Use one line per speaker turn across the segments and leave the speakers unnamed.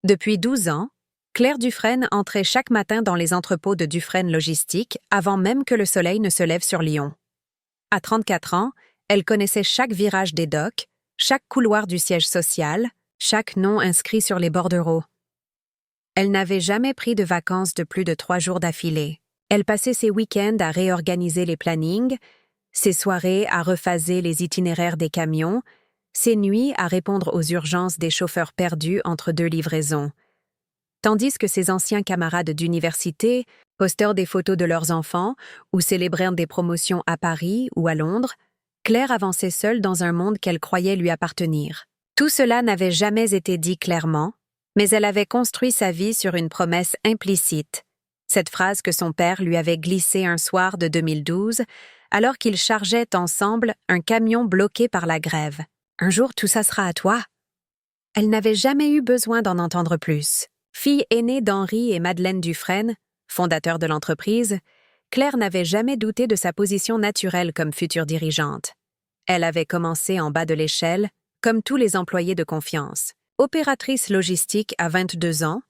Depuis 12 ans, Claire Dufresne entrait chaque matin dans les entrepôts de Dufresne Logistique avant même que le soleil ne se lève sur Lyon. À 34 ans, elle connaissait chaque virage des docks, chaque couloir du siège social, chaque nom inscrit sur les bordereaux. Elle n'avait jamais pris de vacances de plus de 3 jours d'affilée. Elle passait ses week-ends à réorganiser les plannings, ses soirées à rephaser les itinéraires des camions, ses nuits à répondre aux urgences des chauffeurs perdus entre 2 livraisons. Tandis que ses anciens camarades d'université postèrent des photos de leurs enfants ou célébrèrent des promotions à Paris ou à Londres, Claire avançait seule dans un monde qu'elle croyait lui appartenir. Tout cela n'avait jamais été dit clairement, mais elle avait construit sa vie sur une promesse implicite, cette phrase que son père lui avait glissée un soir de 2012, alors qu'ils chargeaient ensemble un camion bloqué par la grève. « Un jour, tout ça sera à toi. » Elle n'avait jamais eu besoin d'en entendre plus. Fille aînée d'Henri et Madeleine Dufresne, fondateurs de l'entreprise, Claire n'avait jamais douté de sa position naturelle comme future dirigeante. Elle avait commencé en bas de l'échelle, comme tous les employés de confiance. Opératrice logistique à 22 ans,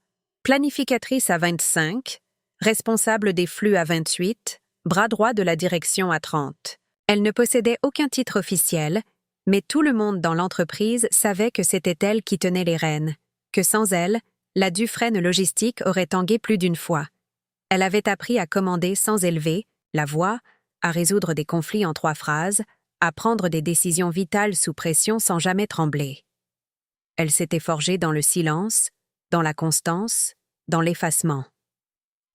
planificatrice à 25, responsable des flux à 28, bras droit de la direction à 30. Elle ne possédait aucun titre officiel, mais tout le monde dans l'entreprise savait que c'était elle qui tenait les rênes, que sans elle, la Dufresne Logistique aurait tangué plus d'une fois. Elle avait appris à commander sans élever la voix, à résoudre des conflits en 3 phrases, à prendre des décisions vitales sous pression sans jamais trembler. Elle s'était forgée dans le silence, dans la constance, dans l'effacement.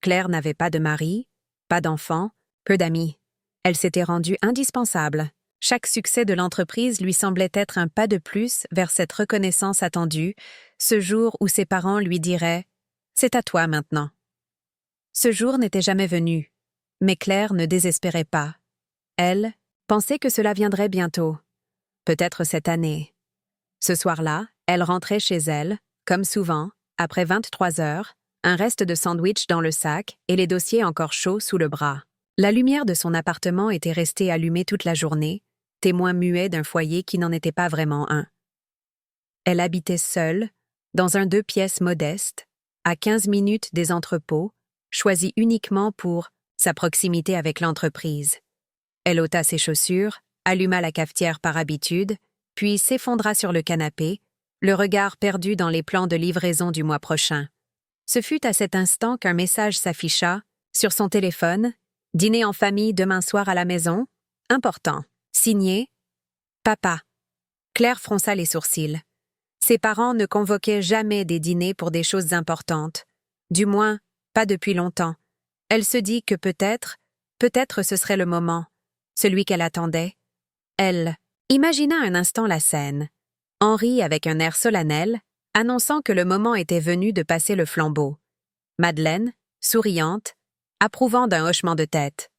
Claire n'avait pas de mari, pas d'enfant, peu d'amis. Elle s'était rendue indispensable. Chaque succès de l'entreprise lui semblait être un pas de plus vers cette reconnaissance attendue, ce jour où ses parents lui diraient « C'est à toi maintenant ». Ce jour n'était jamais venu, mais Claire ne désespérait pas. Elle pensait que cela viendrait bientôt, peut-être cette année. Ce soir-là, elle rentrait chez elle, comme souvent, après 23 heures, un reste de sandwich dans le sac et les dossiers encore chauds sous le bras. La lumière de son appartement était restée allumée toute la journée, témoin muet d'un foyer qui n'en était pas vraiment un. Elle habitait seule, dans un 2 pièces modeste, à 15 minutes des entrepôts, choisi uniquement pour sa proximité avec l'entreprise. Elle ôta ses chaussures, alluma la cafetière par habitude, puis s'effondra sur le canapé, le regard perdu dans les plans de livraison du mois prochain. Ce fut à cet instant qu'un message s'afficha, sur son téléphone, « Dîner en famille demain soir à la maison, important. » Signé « Papa ». Claire fronça les sourcils. Ses parents ne convoquaient jamais des dîners pour des choses importantes. Du moins, pas depuis longtemps. Elle se dit que peut-être ce serait le moment, celui qu'elle attendait. Elle imagina un instant la scène. Henri avec un air solennel, annonçant que le moment était venu de passer le flambeau. Madeleine, souriante, approuvant d'un hochement de tête.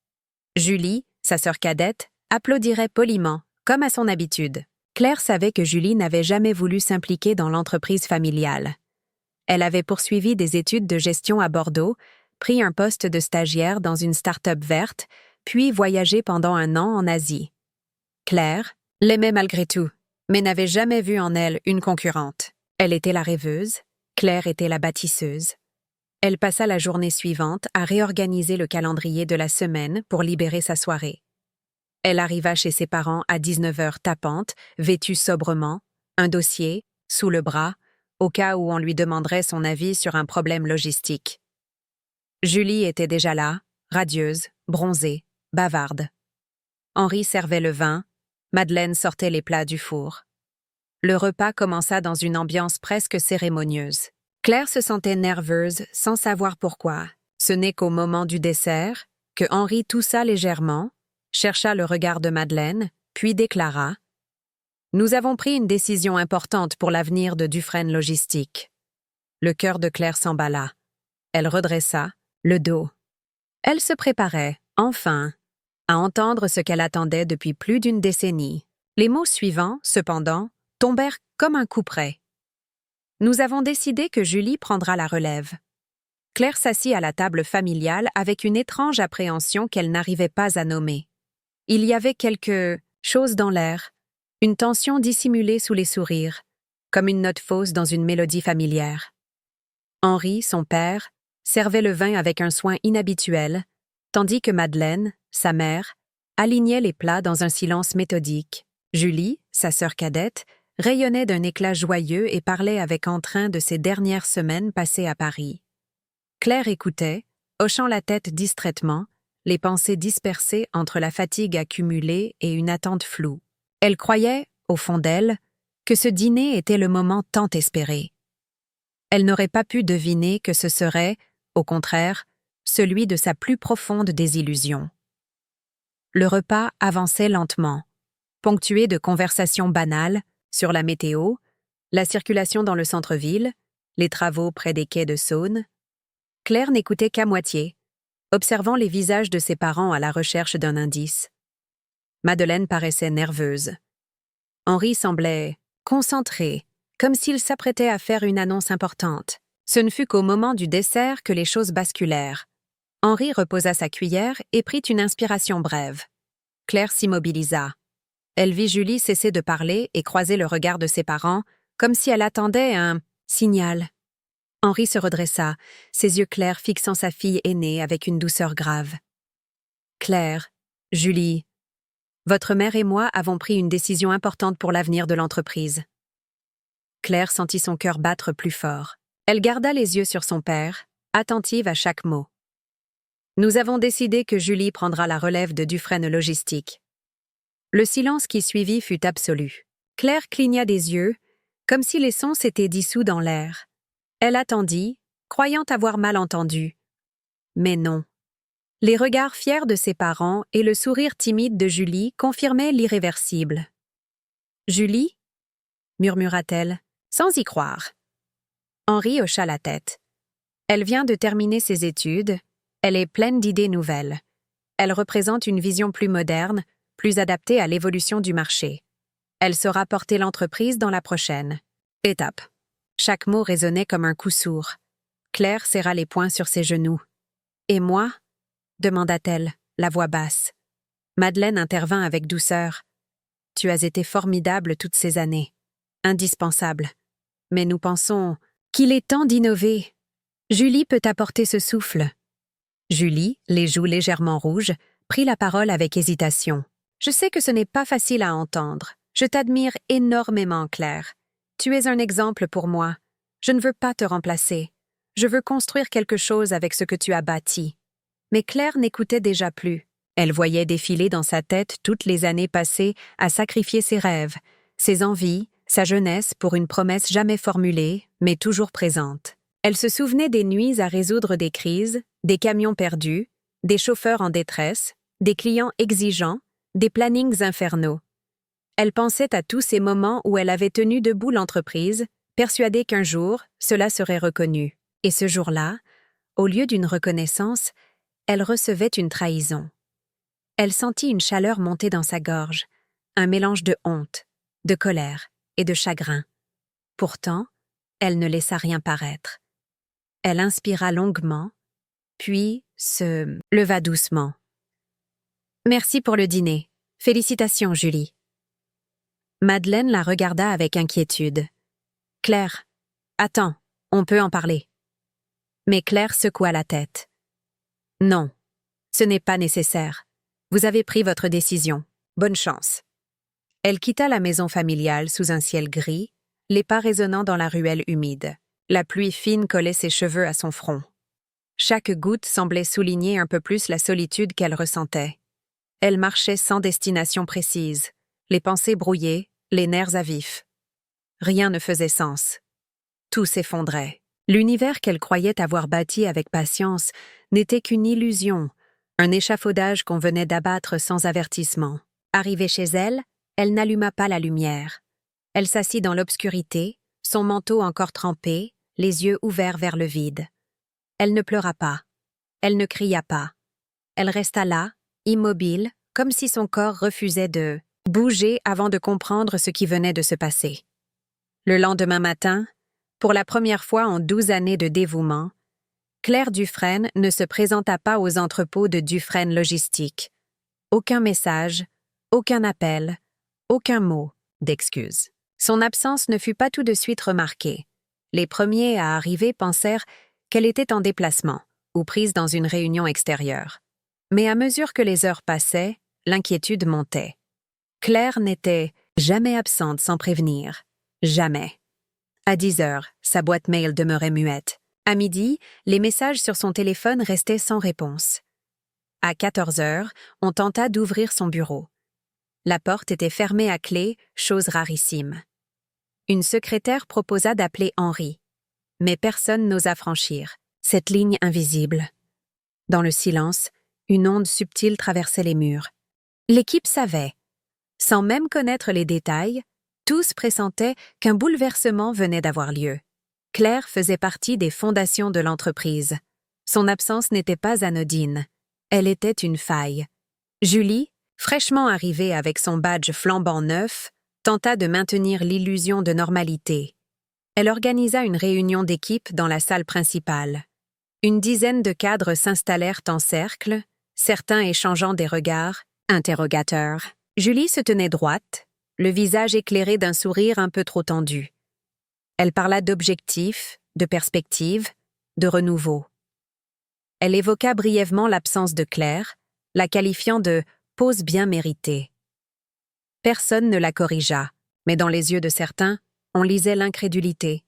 Julie, sa sœur cadette, applaudirait poliment, comme à son habitude. Claire savait que Julie n'avait jamais voulu s'impliquer dans l'entreprise familiale. Elle avait poursuivi des études de gestion à Bordeaux, pris un poste de stagiaire dans une start-up verte, puis voyagé pendant 1 an en Asie. Claire l'aimait malgré tout, mais n'avait jamais vu en elle une concurrente. Elle était la rêveuse, Claire était la bâtisseuse. Elle passa la journée suivante à réorganiser le calendrier de la semaine pour libérer sa soirée. Elle arriva chez ses parents à 19 heures tapante, vêtue sobrement, un dossier, sous le bras, au cas où on lui demanderait son avis sur un problème logistique. Julie était déjà là, radieuse, bronzée, bavarde. Henri servait le vin, Madeleine sortait les plats du four. Le repas commença dans une ambiance presque cérémonieuse. Claire se sentait nerveuse sans savoir pourquoi. Ce n'est qu'au moment du dessert que Henri toussa légèrement, chercha le regard de Madeleine, puis déclara « Nous avons pris une décision importante pour l'avenir de Dufresne Logistique. » Le cœur de Claire s'emballa. Elle redressa, le dos. Elle se préparait, enfin, à entendre ce qu'elle attendait depuis plus d'1 décennie. Les mots suivants, cependant, tombèrent comme un coup près. « Nous avons décidé que Julie prendra la relève. » Claire s'assit à la table familiale avec une étrange appréhension qu'elle n'arrivait pas à nommer. Il y avait quelque chose dans l'air, une tension dissimulée sous les sourires, comme une note fausse dans une mélodie familière. Henri, son père, servait le vin avec un soin inhabituel, tandis que Madeleine, sa mère, alignait les plats dans un silence méthodique. Julie, sa sœur cadette, rayonnait d'un éclat joyeux et parlait avec entrain de ses dernières semaines passées à Paris. Claire écoutait, hochant la tête distraitement, les pensées dispersées entre la fatigue accumulée et une attente floue. Elle croyait, au fond d'elle, que ce dîner était le moment tant espéré. Elle n'aurait pas pu deviner que ce serait, au contraire, celui de sa plus profonde désillusion. Le repas avançait lentement, ponctué de conversations banales sur la météo, la circulation dans le centre-ville, les travaux près des quais de Saône. Claire n'écoutait qu'à moitié, observant les visages de ses parents à la recherche d'un indice. Madeleine paraissait nerveuse. Henri semblait concentré, comme s'il s'apprêtait à faire une annonce importante. Ce ne fut qu'au moment du dessert que les choses basculèrent. Henri reposa sa cuillère et prit une inspiration brève. Claire s'immobilisa. Elle vit Julie cesser de parler et croiser le regard de ses parents, comme si elle attendait un signal. Henri se redressa, ses yeux clairs fixant sa fille aînée avec une douceur grave. « Claire, Julie, votre mère et moi avons pris une décision importante pour l'avenir de l'entreprise. » Claire sentit son cœur battre plus fort. Elle garda les yeux sur son père, attentive à chaque mot. « Nous avons décidé que Julie prendra la relève de Dufresne Logistique. » Le silence qui suivit fut absolu. Claire cligna des yeux, comme si les sons s'étaient dissous dans l'air. Elle attendit, croyant avoir mal entendu. Mais non. Les regards fiers de ses parents et le sourire timide de Julie confirmaient l'irréversible. « Julie » murmura-t-elle, sans y croire. Henri hocha la tête. Elle vient de terminer ses études, elle est pleine d'idées nouvelles. Elle représente une vision plus moderne, plus adaptée à l'évolution du marché. Elle saura porter l'entreprise dans la prochaine étape. Chaque mot résonnait comme un coup sourd. Claire serra les poings sur ses genoux. « Et moi » demanda-t-elle, la voix basse. Madeleine intervint avec douceur. « Tu as été formidable toutes ces années. Indispensable. Mais nous pensons qu'il est temps d'innover. Julie peut apporter ce souffle. » Julie, les joues légèrement rouges, prit la parole avec hésitation. « Je sais que ce n'est pas facile à entendre. Je t'admire énormément, Claire. Tu es un exemple pour moi. Je ne veux pas te remplacer. Je veux construire quelque chose avec ce que tu as bâti. » Mais Claire n'écoutait déjà plus. Elle voyait défiler dans sa tête toutes les années passées à sacrifier ses rêves, ses envies, sa jeunesse pour une promesse jamais formulée, mais toujours présente. Elle se souvenait des nuits à résoudre des crises, des camions perdus, des chauffeurs en détresse, des clients exigeants, des plannings infernaux. Elle pensait à tous ces moments où elle avait tenu debout l'entreprise, persuadée qu'un jour, cela serait reconnu. Et ce jour-là, au lieu d'une reconnaissance, elle recevait une trahison. Elle sentit une chaleur monter dans sa gorge, un mélange de honte, de colère et de chagrin. Pourtant, elle ne laissa rien paraître. Elle inspira longuement, puis se leva doucement. « Merci pour le dîner. Félicitations, Julie. » Madeleine la regarda avec inquiétude. « Claire, attends, on peut en parler. » Mais Claire secoua la tête. « Non, ce n'est pas nécessaire. Vous avez pris votre décision. Bonne chance. » Elle quitta la maison familiale sous un ciel gris, les pas résonnant dans la ruelle humide. La pluie fine collait ses cheveux à son front. Chaque goutte semblait souligner un peu plus la solitude qu'elle ressentait. Elle marchait sans destination précise, les pensées brouillées, les nerfs à vif. Rien ne faisait sens. Tout s'effondrait. L'univers qu'elle croyait avoir bâti avec patience n'était qu'une illusion, un échafaudage qu'on venait d'abattre sans avertissement. Arrivée chez elle, elle n'alluma pas la lumière. Elle s'assit dans l'obscurité, son manteau encore trempé, les yeux ouverts vers le vide. Elle ne pleura pas. Elle ne cria pas. Elle resta là, immobile, comme si son corps refusait de bouger avant de comprendre ce qui venait de se passer. Le lendemain matin, pour la première fois en 12 années de dévouement, Claire Dufresne ne se présenta pas aux entrepôts de Dufresne Logistique. Aucun message, aucun appel, aucun mot d'excuse. Son absence ne fut pas tout de suite remarquée. Les premiers à arriver pensèrent qu'elle était en déplacement ou prise dans une réunion extérieure. Mais à mesure que les heures passaient, l'inquiétude montait. Claire n'était jamais absente sans prévenir. Jamais. À 10 heures, sa boîte mail demeurait muette. À midi, les messages sur son téléphone restaient sans réponse. À 14 heures, on tenta d'ouvrir son bureau. La porte était fermée à clé, chose rarissime. Une secrétaire proposa d'appeler Henri. Mais personne n'osa franchir cette ligne invisible. Dans le silence, une onde subtile traversait les murs. L'équipe savait. Sans même connaître les détails, tous pressentaient qu'un bouleversement venait d'avoir lieu. Claire faisait partie des fondations de l'entreprise. Son absence n'était pas anodine. Elle était une faille. Julie, fraîchement arrivée avec son badge flambant neuf, tenta de maintenir l'illusion de normalité. Elle organisa une réunion d'équipe dans la salle principale. Une dizaine de cadres s'installèrent en cercle, certains échangeant des regards, interrogateurs. Julie se tenait droite, le visage éclairé d'un sourire un peu trop tendu. Elle parla d'objectifs, de perspectives, de renouveau. Elle évoqua brièvement l'absence de Claire, la qualifiant de « pause bien méritée ». Personne ne la corrigea, mais dans les yeux de certains, on lisait l'incrédulité.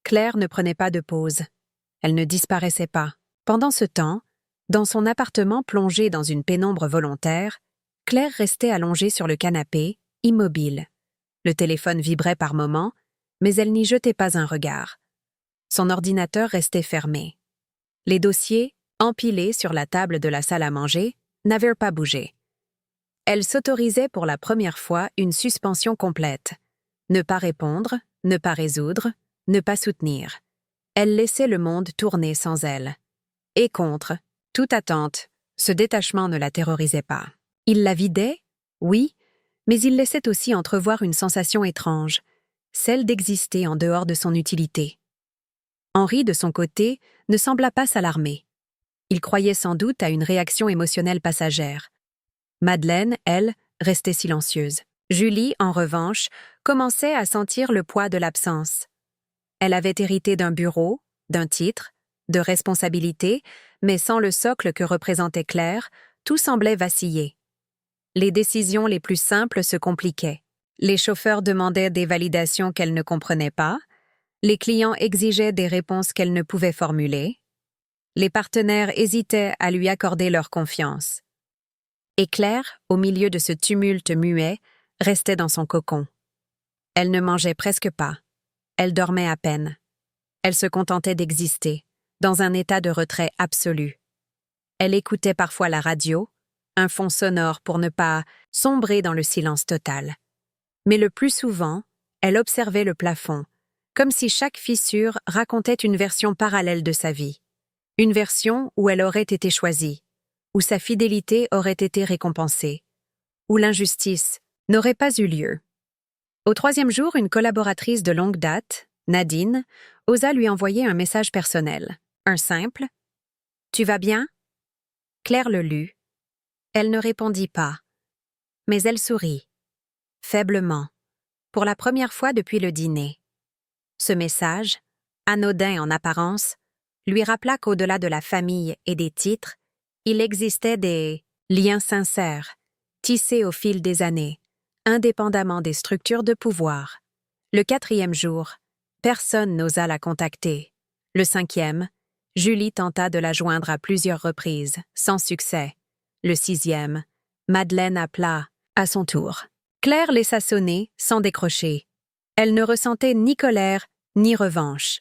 Claire ne prenait pas de pause. Elle ne disparaissait pas. Pendant ce temps, dans son appartement plongé dans une pénombre volontaire, Claire restait allongée sur le canapé, immobile. Le téléphone vibrait par moments, mais elle n'y jetait pas un regard. Son ordinateur restait fermé. Les dossiers, empilés sur la table de la salle à manger, n'avaient pas bougé. Elle s'autorisait pour la première fois une suspension complète. Ne pas répondre, ne pas résoudre, ne pas soutenir. Elle laissait le monde tourner sans elle. Et contre, toute attente, ce détachement ne la terrorisait pas. Il la vidait, oui, mais il laissait aussi entrevoir une sensation étrange, celle d'exister en dehors de son utilité. Henri, de son côté, ne sembla pas s'alarmer. Il croyait sans doute à une réaction émotionnelle passagère. Madeleine, elle, restait silencieuse. Julie, en revanche, commençait à sentir le poids de l'absence. Elle avait hérité d'un bureau, d'un titre, de responsabilités, mais sans le socle que représentait Claire, tout semblait vaciller. Les décisions les plus simples se compliquaient. Les chauffeurs demandaient des validations qu'elle ne comprenait pas, les clients exigeaient des réponses qu'elle ne pouvait formuler, les partenaires hésitaient à lui accorder leur confiance. Et Claire, au milieu de ce tumulte muet, restait dans son cocon. Elle ne mangeait presque pas. Elle dormait à peine. Elle se contentait d'exister, dans un état de retrait absolu. Elle écoutait parfois la radio, un fond sonore pour ne pas sombrer dans le silence total. Mais le plus souvent, elle observait le plafond, comme si chaque fissure racontait une version parallèle de sa vie. Une version où elle aurait été choisie, où sa fidélité aurait été récompensée, où l'injustice n'aurait pas eu lieu. Au 3e jour, une collaboratrice de longue date, Nadine, osa lui envoyer un message personnel. Un simple « Tu vas bien ?» Claire le lut. Elle ne répondit pas. Mais elle sourit. Faiblement. Pour la première fois depuis le dîner. Ce message, anodin en apparence, lui rappela qu'au-delà de la famille et des titres, il existait des liens sincères, tissés au fil des années, indépendamment des structures de pouvoir. Le 4e jour, personne n'osa la contacter. Le 5e, Julie tenta de la joindre à plusieurs reprises, sans succès. Le 6e, Madeleine appela, à son tour. Claire laissa sonner, sans décrocher. Elle ne ressentait ni colère, ni revanche.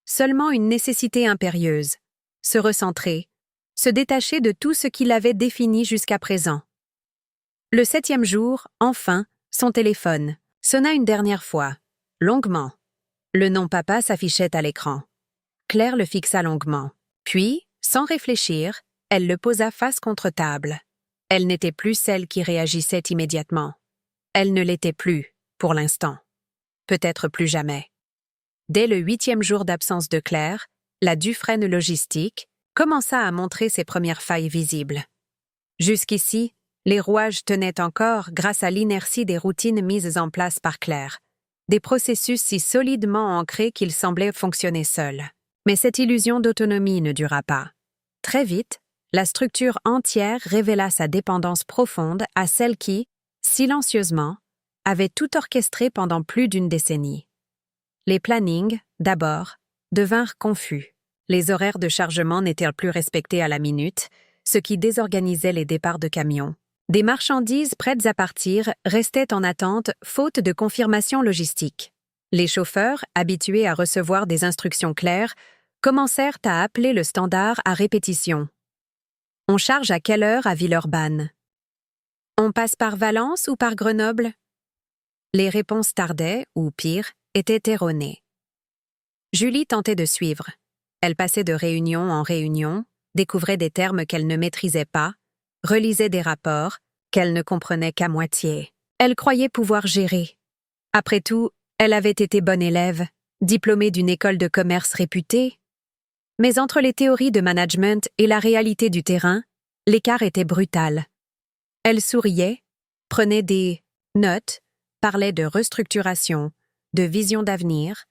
Seulement une nécessité impérieuse. Se recentrer, se détacher de tout ce qui l'avait défini jusqu'à présent. Le 7e jour, enfin, son téléphone sonna une dernière fois, longuement. Le nom papa s'affichait à l'écran. Claire le fixa longuement. Puis, sans réfléchir, elle le posa face contre table. Elle n'était plus celle qui réagissait immédiatement. Elle ne l'était plus, pour l'instant. Peut-être plus jamais. Dès le 8e jour d'absence de Claire, la Dufresne Logistique commença à montrer ses premières failles visibles. Jusqu'ici, les rouages tenaient encore grâce à l'inertie des routines mises en place par Claire. des processus si solidement ancrés qu'ils semblaient fonctionner seuls. Mais cette illusion d'autonomie ne dura pas. Très vite, la structure entière révéla sa dépendance profonde à celle qui, silencieusement, avait tout orchestré pendant plus d'une décennie. Les plannings, d'abord, devinrent confus. Les horaires de chargement n'étaient plus respectés à la minute, ce qui désorganisait les départs de camions. Des marchandises prêtes à partir restaient en attente faute de confirmation logistique. Les chauffeurs, habitués à recevoir des instructions claires, commencèrent à appeler le standard à répétition. On charge à quelle heure à Villeurbanne? On passe par Valence ou par Grenoble? Les réponses tardaient, ou pire, étaient erronées. Julie tentait de suivre. Elle passait de réunion en réunion, découvrait des termes qu'elle ne maîtrisait pas, relisait des rapports qu'elle ne comprenait qu'à moitié. Elle croyait pouvoir gérer. Après tout, elle avait été bonne élève, diplômée d'une école de commerce réputée. Mais entre les théories de management et la réalité du terrain, l'écart était brutal. Elle souriait, prenait des notes, parlait de restructuration, de vision d'avenir,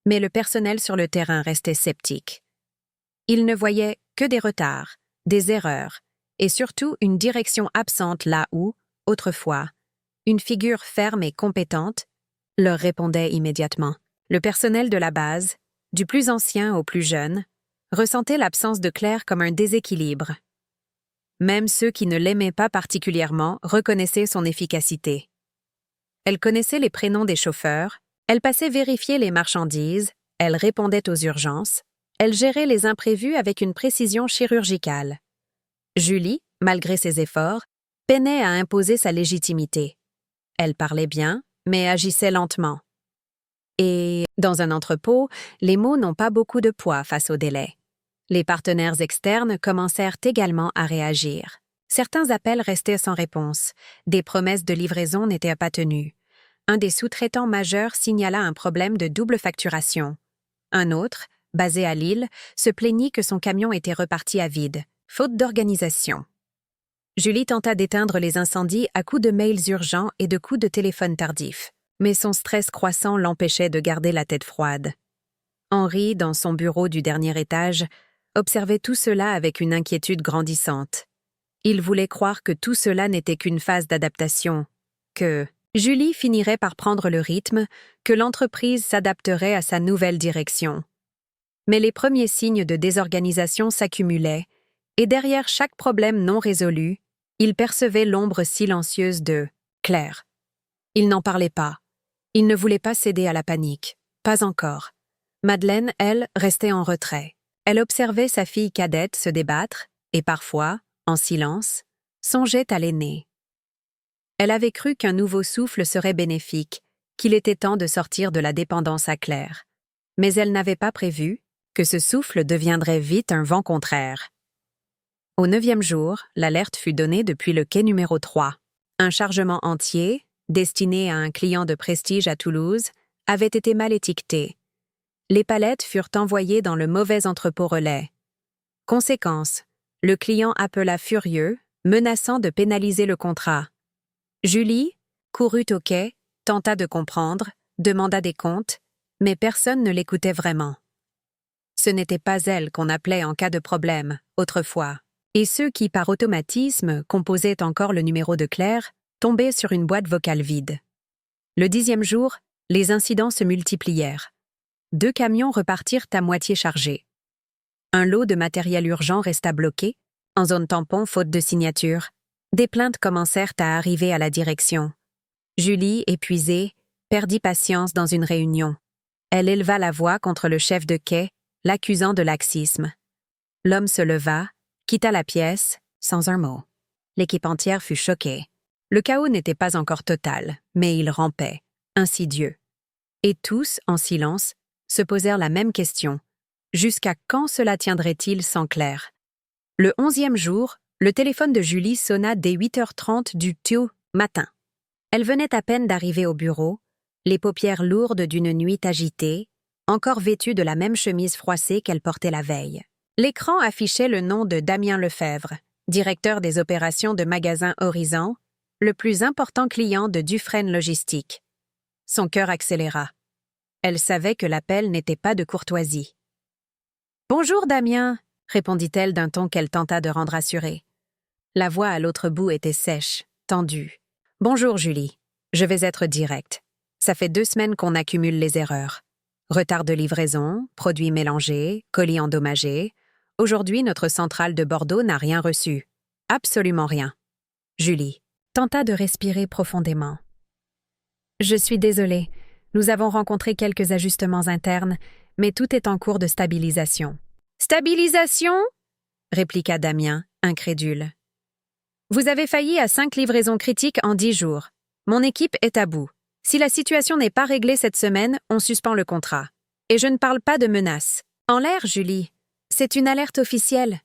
mais le personnel sur le terrain restait sceptique. Il ne voyait que des retards, des erreurs, et surtout une direction absente là où, autrefois, une figure ferme et compétente leur répondait immédiatement. Le personnel de la base, du plus ancien au plus jeune, ressentait l'absence de Claire comme un déséquilibre. Même ceux qui ne l'aimaient pas particulièrement reconnaissaient son efficacité. Elle connaissait les prénoms des chauffeurs, elle passait vérifier les marchandises, elle répondait aux urgences, elle gérait les imprévus avec une précision chirurgicale. Julie, malgré ses efforts, peinait à imposer sa légitimité. Elle parlait bien, mais agissait lentement. Et, dans un entrepôt, les mots n'ont pas beaucoup de poids face au délai. Les partenaires externes commencèrent également à réagir. Certains appels restaient sans réponse. Des promesses de livraison n'étaient pas tenues. Un des sous-traitants majeurs signala un problème de double facturation. Un autre, basé à Lille, se plaignit que son camion était reparti à vide, faute d'organisation. Julie tenta d'éteindre les incendies à coups de mails urgents et de coups de téléphone tardifs, mais son stress croissant l'empêchait de garder la tête froide. Henri, dans son bureau du dernier étage, observait tout cela avec une inquiétude grandissante. Il voulait croire que tout cela n'était qu'une phase d'adaptation, que Julie finirait par prendre le rythme, que l'entreprise s'adapterait à sa nouvelle direction. Mais les premiers signes de désorganisation s'accumulaient, et derrière chaque problème non résolu, il percevait l'ombre silencieuse de Claire. Il n'en parlait pas. Il ne voulait pas céder à la panique. Pas encore. Madeleine, elle, restait en retrait. Elle observait sa fille cadette se débattre et parfois, en silence, songeait à l'aînée. Elle avait cru qu'un nouveau souffle serait bénéfique, qu'il était temps de sortir de la dépendance à Claire. Mais elle n'avait pas prévu que ce souffle deviendrait vite un vent contraire. Au 9e jour, l'alerte fut donnée depuis le quai numéro 3. Un chargement entier, destiné à un client de prestige à Toulouse, avait été mal étiqueté. Les palettes furent envoyées dans le mauvais entrepôt relais. Conséquence, le client appela furieux, menaçant de pénaliser le contrat. Julie courut au quai, tenta de comprendre, demanda des comptes, mais personne ne l'écoutait vraiment. Ce n'était pas elle qu'on appelait en cas de problème, autrefois, et ceux qui, par automatisme, composaient encore le numéro de Claire, tombaient sur une boîte vocale vide. Le 10e jour, les incidents se multiplièrent. 2 camions repartirent à moitié chargés. Un lot de matériel urgent resta bloqué, en zone tampon faute de signature. Des plaintes commencèrent à arriver à la direction. Julie, épuisée, perdit patience dans une réunion. Elle éleva la voix contre le chef de quai, l'accusant de laxisme. L'homme se leva, quitta la pièce, sans un mot. L'équipe entière fut choquée. Le chaos n'était pas encore total, mais il rampait, insidieux. Et tous, en silence, se posèrent la même question. Jusqu'à quand cela tiendrait-il sans Claire? Le 11e jour, le téléphone de Julie sonna dès 8h30 du tôt matin. Elle venait à peine d'arriver au bureau, les paupières lourdes d'une nuit agitée, encore vêtue de la même chemise froissée qu'elle portait la veille. L'écran affichait le nom de Damien Lefebvre, directeur des opérations de magasin Horizon, le plus important client de Dufresne Logistique. son cœur accéléra. Elle savait que l'appel n'était pas de courtoisie. « Bonjour, Damien », répondit-elle d'un ton qu'elle tenta de rendre assuré. La voix à l'autre bout était sèche, tendue. « Bonjour, Julie. Je vais être directe. Ça fait 2 semaines qu'on accumule les erreurs. Retard de livraison, produits mélangés, colis endommagés. Aujourd'hui, notre centrale de Bordeaux n'a rien reçu. Absolument rien. » Julie tenta de respirer profondément. « Je suis désolée. Nous avons rencontré quelques ajustements internes, mais tout est en cours de stabilisation. »« Stabilisation » répliqua Damien, incrédule. « Vous avez failli à 5 livraisons critiques en 10 jours. Mon équipe est à bout. Si la situation n'est pas réglée cette semaine, on suspend le contrat. Et je ne parle pas de menaces. En l'air, Julie. C'est une alerte officielle. »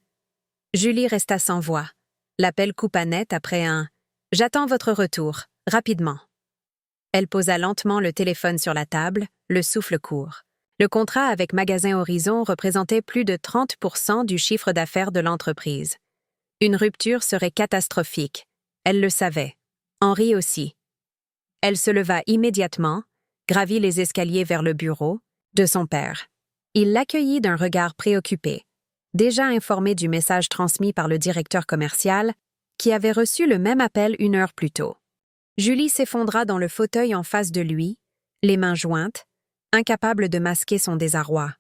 Julie resta sans voix. L'appel coupa net après un « J'attends votre retour, rapidement ». Elle posa lentement le téléphone sur la table, le souffle court. Le contrat avec Magasin Horizon représentait plus de 30% du chiffre d'affaires de l'entreprise. Une rupture serait catastrophique. Elle le savait. Henri aussi. Elle se leva immédiatement, gravit les escaliers vers le bureau de son père. Il l'accueillit d'un regard préoccupé, déjà informé du message transmis par le directeur commercial, qui avait reçu le même appel 1 heure plus tôt. Julie s'effondra dans le fauteuil en face de lui, les mains jointes, incapable de masquer son désarroi.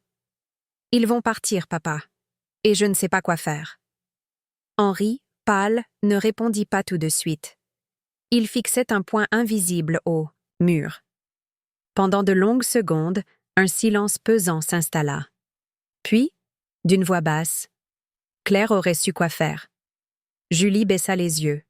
« Ils vont partir, papa, et je ne sais pas quoi faire. » Henri, pâle, ne répondit pas tout de suite. Il fixait un point invisible au mur. Pendant de longues secondes, un silence pesant s'installa. Puis, d'une voix basse, Claire aurait su quoi faire. Julie baissa les yeux.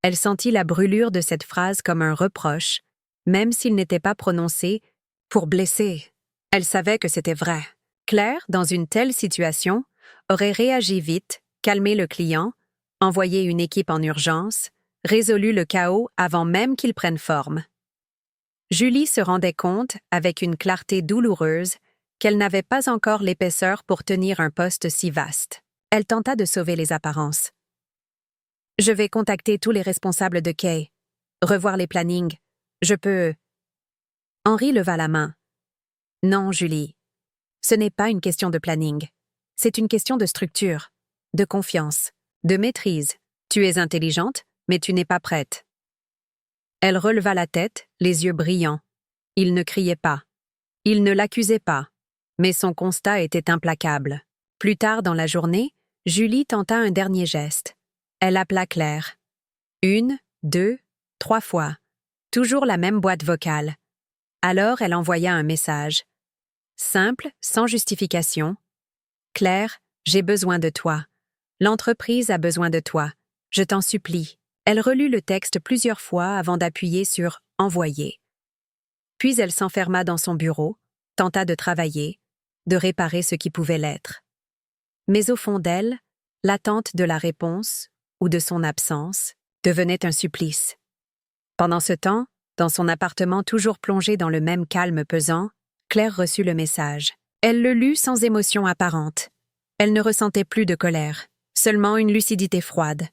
Elle sentit la brûlure de cette phrase comme un reproche, même s'il n'était pas prononcé pour blesser. Elle savait que c'était vrai. Claire, dans une telle situation, aurait réagi vite, calmé le client, envoyé une équipe en urgence, résolu le chaos avant même qu'il prenne forme. Julie se rendait compte, avec une clarté douloureuse, qu'elle n'avait pas encore l'épaisseur pour tenir un poste si vaste. Elle tenta de sauver les apparences. « Je vais contacter tous les responsables de Kay, revoir les plannings. Je peux... » Henri leva la main. « Non, Julie. Ce n'est pas une question de planning. C'est une question de structure, de confiance, de maîtrise. Tu es intelligente, mais tu n'es pas prête. » Elle releva la tête, les yeux brillants. Il ne criait pas. Il ne l'accusait pas. Mais son constat était implacable. Plus tard dans la journée, Julie tenta un dernier geste. Elle appela Claire. 1, 2, 3 fois. Toujours la même boîte vocale. Alors elle envoya un message. Simple, sans justification. « Claire, j'ai besoin de toi. L'entreprise a besoin de toi. Je t'en supplie. » Elle relut le texte plusieurs fois avant d'appuyer sur « Envoyer ». Puis elle s'enferma dans son bureau, tenta de travailler, de réparer ce qui pouvait l'être. Mais au fond d'elle, l'attente de la réponse, ou de son absence, devenait un supplice. Pendant ce temps, dans son appartement toujours plongé dans le même calme pesant, Claire reçut le message. Elle le lut sans émotion apparente. Elle ne ressentait plus de colère, seulement une lucidité froide.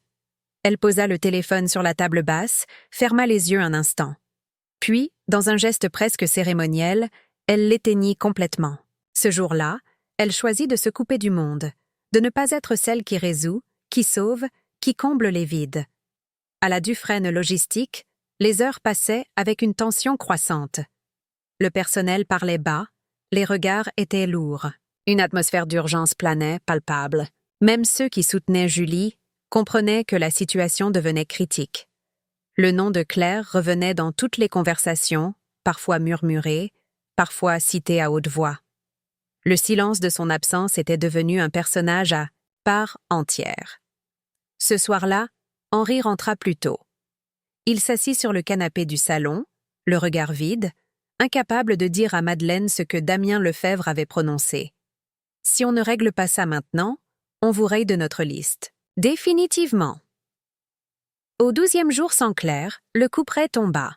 Elle posa le téléphone sur la table basse, ferma les yeux un instant. Puis, dans un geste presque cérémoniel, elle l'éteignit complètement. Ce jour-là, elle choisit de se couper du monde, de ne pas être celle qui résout, qui sauve, qui comble les vides. À la Dufresne Logistique, les heures passaient avec une tension croissante. Le personnel parlait bas, les regards étaient lourds. Une atmosphère d'urgence planait, palpable. Même ceux qui soutenaient Julie comprenaient que la situation devenait critique. Le nom de Claire revenait dans toutes les conversations, parfois murmuré, parfois cité à haute voix. Le silence de son absence était devenu un personnage à part entière. Ce soir-là, Henri rentra plus tôt. Il s'assit sur le canapé du salon, le regard vide, incapable de dire à Madeleine ce que Damien Lefebvre avait prononcé. « Si on ne règle pas ça maintenant, on vous raye de notre liste. » Définitivement. Au 12e jour sans Claire, le couperet tomba.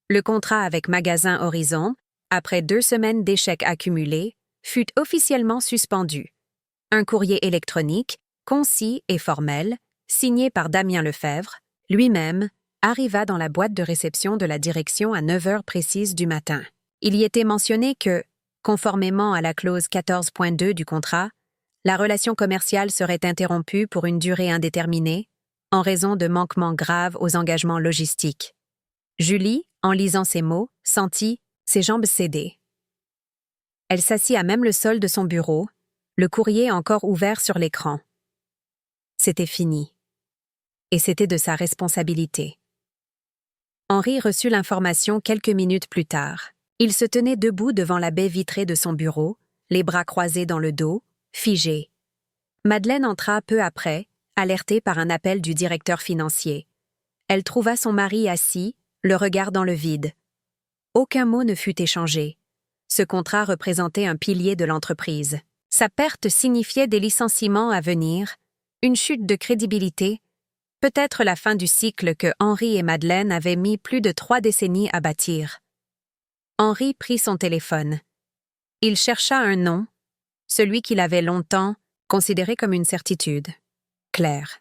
Le contrat avec Magasin Horizon, après 2 semaines d'échecs accumulés, fut officiellement suspendu. Un courrier électronique, concis et formel, signé par Damien Lefebvre, lui-même, arriva dans la boîte de réception de la direction à 9 heures précises du matin. Il y était mentionné que, conformément à la clause 14.2 du contrat, la relation commerciale serait interrompue pour une durée indéterminée en raison de manquements graves aux engagements logistiques. Julie, en lisant ces mots, sentit ses jambes céder. Elle s'assit à même le sol de son bureau, le courrier encore ouvert sur l'écran. C'était fini. Et c'était de sa responsabilité. Henri reçut l'information quelques minutes plus tard. Il se tenait debout devant la baie vitrée de son bureau, les bras croisés dans le dos, figé. Madeleine entra peu après, alertée par un appel du directeur financier. Elle trouva son mari assis, le regard dans le vide. Aucun mot ne fut échangé. Ce contrat représentait un pilier de l'entreprise. Sa perte signifiait des licenciements à venir, une chute de crédibilité, peut-être la fin du cycle que Henri et Madeleine avaient mis plus de 3 décennies à bâtir. Henri prit son téléphone. Il chercha un nom, celui qu'il avait longtemps considéré comme une certitude. Claire.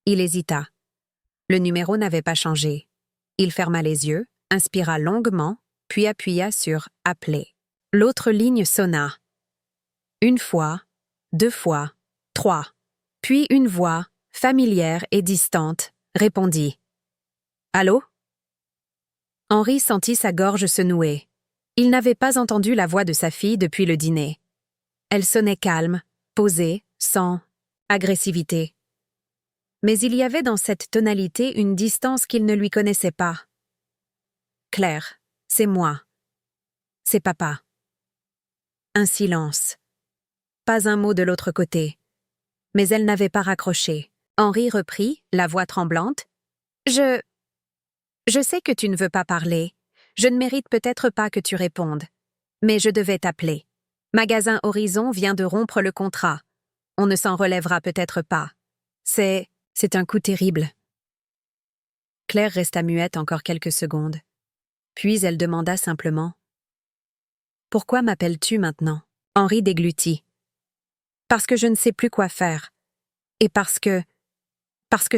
Il hésita. Le numéro n'avait pas changé. Il ferma les yeux, inspira longuement, puis appuya sur « Appeler ». L'autre ligne sonna. Une fois, 2 fois, 3. Puis une voix, familière et distante, répondit. « Allô ?» Henri sentit sa gorge se nouer. Il n'avait pas entendu la voix de sa fille depuis le dîner. Elle sonnait calme, posée, sans agressivité. Mais il y avait dans cette tonalité une distance qu'il ne lui connaissait pas. « Claire, c'est moi. C'est papa. » Un silence. Pas un mot de l'autre côté. Mais elle n'avait pas raccroché. Henri reprit, la voix tremblante. « Je sais que tu ne veux pas parler. Je ne mérite peut-être pas que tu répondes. Mais je devais t'appeler. Magasin Horizon vient de rompre le contrat. On ne s'en relèvera peut-être pas. C'est un coup terrible. » Claire resta muette encore quelques secondes. Puis elle demanda simplement. « Pourquoi m'appelles-tu maintenant ?» Henri déglutit. « Parce que je ne sais plus quoi faire. Et parce que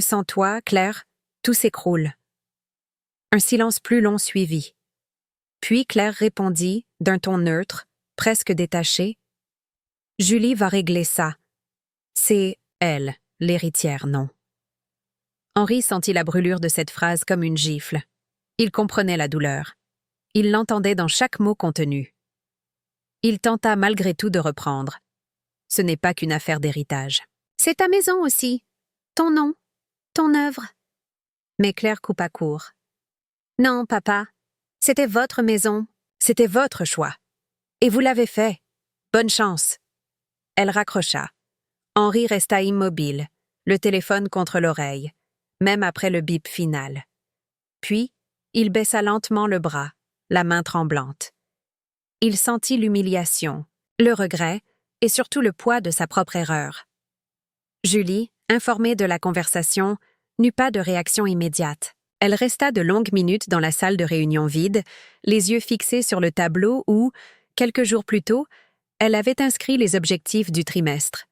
sans toi, Claire, tout s'écroule. » Un silence plus long suivit. Puis Claire répondit, d'un ton neutre, presque détaché. « Julie va régler ça. C'est elle, l'héritière, non. » Henri sentit la brûlure de cette phrase comme une gifle. Il comprenait la douleur. Il l'entendait dans chaque mot contenu. Il tenta malgré tout de reprendre. Ce n'est pas qu'une affaire d'héritage. C'est ta maison aussi. Ton nom. Ton œuvre. Mais Claire coupa court. Non, papa. C'était votre maison. C'était votre choix. Et vous l'avez fait. Bonne chance. Elle raccrocha. Henri resta immobile, le téléphone contre l'oreille, même après le bip final. Puis, il baissa lentement le bras, la main tremblante. Il sentit l'humiliation, le regret et surtout le poids de sa propre erreur. Julie, informée de la conversation, n'eut pas de réaction immédiate. Elle resta de longues minutes dans la salle de réunion vide, les yeux fixés sur le tableau où, quelques jours plus tôt, elle avait inscrit les objectifs du trimestre.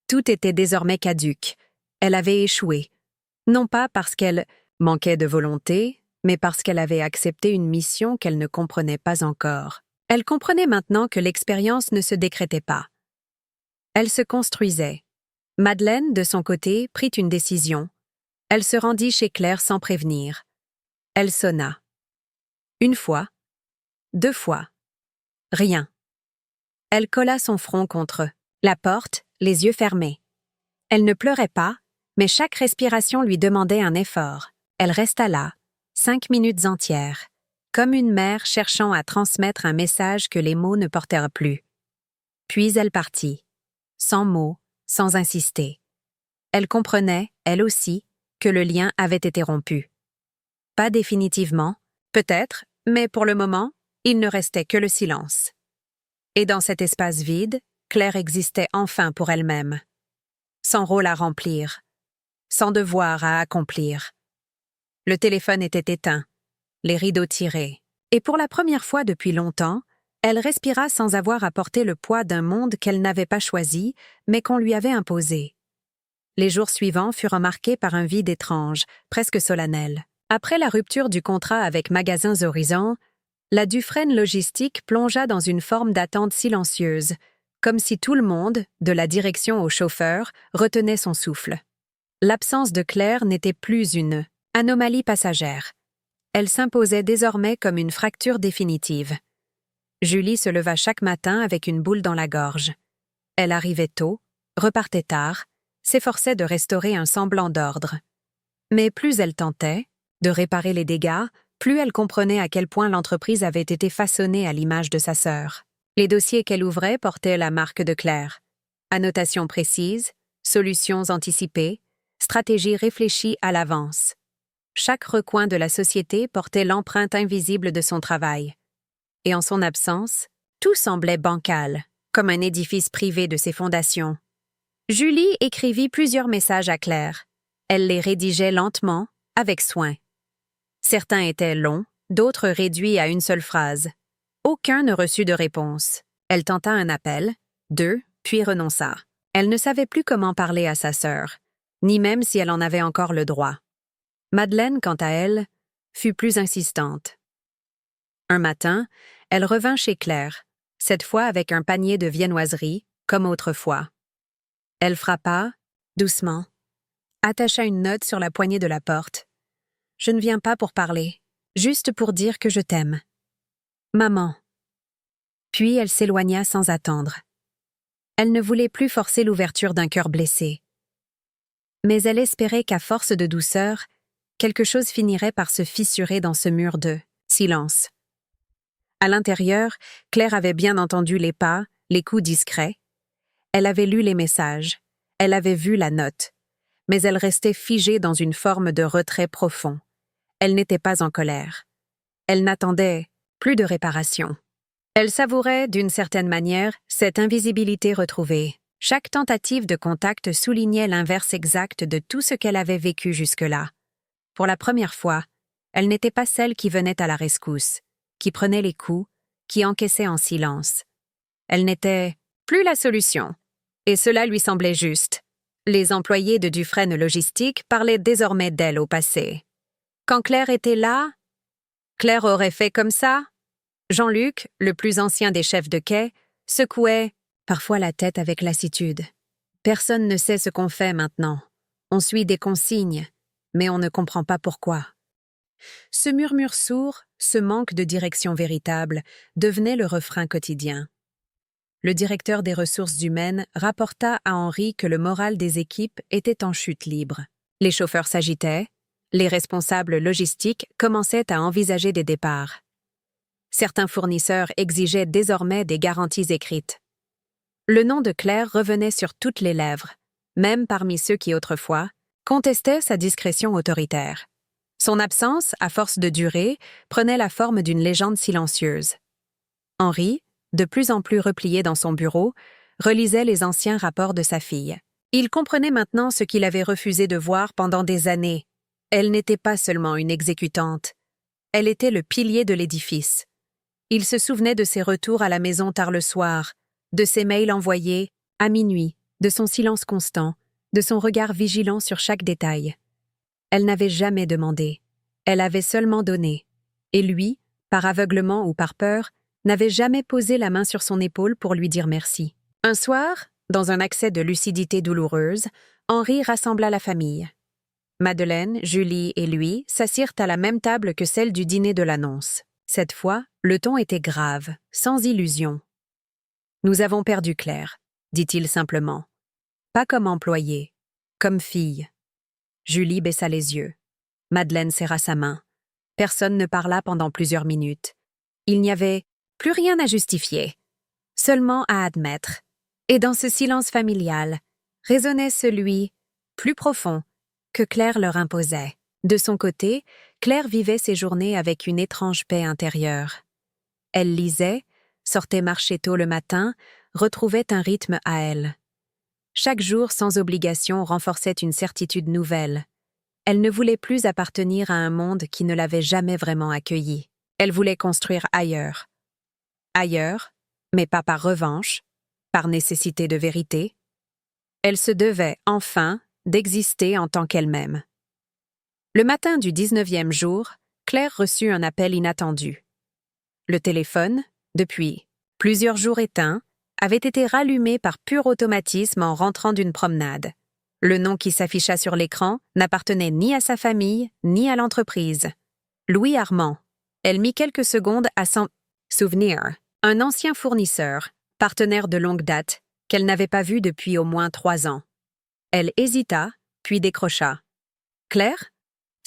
Tout était désormais caduc. Elle avait échoué. Non pas parce qu'elle manquait de volonté, mais parce qu'elle avait accepté une mission qu'elle ne comprenait pas encore. Elle comprenait maintenant que l'expérience ne se décrétait pas. Elle se construisait. Madeleine, de son côté, prit une décision. Elle se rendit chez Claire sans prévenir. Elle sonna. 1 fois, 2 fois. Rien. Elle colla son front contre la porte, les yeux fermés. Elle ne pleurait pas, mais chaque respiration lui demandait un effort. Elle resta là, 5 minutes entières, comme une mère cherchant à transmettre un message que les mots ne portèrent plus. Puis elle partit, sans mots, sans insister. Elle comprenait, elle aussi, que le lien avait été rompu. Pas définitivement, peut-être, mais pour le moment, il ne restait que le silence. Et dans cet espace vide, Claire existait enfin pour elle-même. Sans rôle à remplir, sans devoir à accomplir. Le téléphone était éteint, les rideaux tirés, et pour la première fois depuis longtemps, elle respira sans avoir à porter le poids d'un monde qu'elle n'avait pas choisi, mais qu'on lui avait imposé. Les jours suivants furent marqués par un vide étrange, presque solennel. Après la rupture du contrat avec Magasins Horizon, la Dufresne Logistique plongea dans une forme d'attente silencieuse, comme si tout le monde, de la direction au chauffeur, retenait son souffle. L'absence de Claire n'était plus une anomalie passagère. Elle s'imposait désormais comme une fracture définitive. Julie se leva chaque matin avec une boule dans la gorge. Elle arrivait tôt, repartait tard, s'efforçait de restaurer un semblant d'ordre. Mais plus elle tentait de réparer les dégâts, plus elle comprenait à quel point l'entreprise avait été façonnée à l'image de sa sœur. Les dossiers qu'elle ouvrait portaient la marque de Claire. Annotations précises, solutions anticipées, stratégies réfléchies à l'avance. Chaque recoin de la société portait l'empreinte invisible de son travail. Et en son absence, tout semblait bancal, comme un édifice privé de ses fondations. Julie écrivit plusieurs messages à Claire. Elle les rédigeait lentement, avec soin. Certains étaient longs, d'autres réduits à une seule phrase. Aucun ne reçut de réponse. Elle tenta un appel, 2, puis renonça. Elle ne savait plus comment parler à sa sœur, ni même si elle en avait encore le droit. Madeleine, quant à elle, fut plus insistante. Un matin, elle revint chez Claire, cette fois avec un panier de viennoiseries, comme autrefois. Elle frappa, doucement, attacha une note sur la poignée de la porte. « Je ne viens pas pour parler, juste pour dire que je t'aime. Maman. » Puis elle s'éloigna sans attendre. Elle ne voulait plus forcer l'ouverture d'un cœur blessé. Mais elle espérait qu'à force de douceur, quelque chose finirait par se fissurer dans ce mur de silence. À l'intérieur, Claire avait bien entendu les pas, les coups discrets. Elle avait lu les messages, elle avait vu la note, mais elle restait figée dans une forme de retrait profond. Elle n'était pas en colère. Elle n'attendait plus de réparation. Elle savourait, d'une certaine manière, cette invisibilité retrouvée. Chaque tentative de contact soulignait l'inverse exact de tout ce qu'elle avait vécu jusque-là. Pour la première fois, elle n'était pas celle qui venait à la rescousse, qui prenait les coups, qui encaissait en silence. Elle n'était plus la solution. Et cela lui semblait juste. Les employés de Dufresne Logistique parlaient désormais d'elle au passé. Quand Claire était là, Claire aurait fait comme ça. Jean-Luc, le plus ancien des chefs de quai, secouait parfois la tête avec lassitude. Personne ne sait ce qu'on fait maintenant. On suit des consignes, mais on ne comprend pas pourquoi. Ce murmure sourd, ce manque de direction véritable, devenait le refrain quotidien. Le directeur des ressources humaines rapporta à Henri que le moral des équipes était en chute libre. Les chauffeurs s'agitaient, les responsables logistiques commençaient à envisager des départs. Certains fournisseurs exigeaient désormais des garanties écrites. Le nom de Claire revenait sur toutes les lèvres, même parmi ceux qui autrefois contestaient sa discrétion autoritaire. Son absence, à force de durer, prenait la forme d'une légende silencieuse. Henri, de plus en plus replié dans son bureau, relisait les anciens rapports de sa fille. Il comprenait maintenant ce qu'il avait refusé de voir pendant des années. Elle n'était pas seulement une exécutante. Elle était le pilier de l'édifice. Il se souvenait de ses retours à la maison tard le soir, de ses mails envoyés à minuit, de son silence constant, de son regard vigilant sur chaque détail. Elle n'avait jamais demandé. Elle avait seulement donné. Et lui, par aveuglement ou par peur, n'avait jamais posé la main sur son épaule pour lui dire merci. Un soir, dans un accès de lucidité douloureuse, Henri rassembla la famille. Madeleine, Julie et lui s'assirent à la même table que celle du dîner de l'annonce. Cette fois, le ton était grave, sans illusion. « Nous avons perdu Claire », dit-il simplement. Pas comme employée, comme fille. Julie baissa les yeux. Madeleine serra sa main. Personne ne parla pendant plusieurs minutes. Il n'y avait plus rien à justifier, seulement à admettre. Et dans ce silence familial, résonnait celui, plus profond, que Claire leur imposait. De son côté, Claire vivait ses journées avec une étrange paix intérieure. Elle lisait, sortait marcher tôt le matin, retrouvait un rythme à elle. Chaque jour sans obligation renforçait une certitude nouvelle. Elle ne voulait plus appartenir à un monde qui ne l'avait jamais vraiment accueillie. Elle voulait construire ailleurs. Ailleurs, mais pas par revanche, par nécessité de vérité. Elle se devait, enfin, d'exister en tant qu'elle-même. Le matin du 19e jour, Claire reçut un appel inattendu. Le téléphone, depuis plusieurs jours éteint, avait été rallumé par pur automatisme en rentrant d'une promenade. Le nom qui s'afficha sur l'écran n'appartenait ni à sa famille, ni à l'entreprise. Louis Armand. Elle mit quelques secondes à s'en souvenir. Un ancien fournisseur, partenaire de longue date, qu'elle n'avait pas vu depuis au moins 3 ans. Elle hésita, puis décrocha. « Claire ?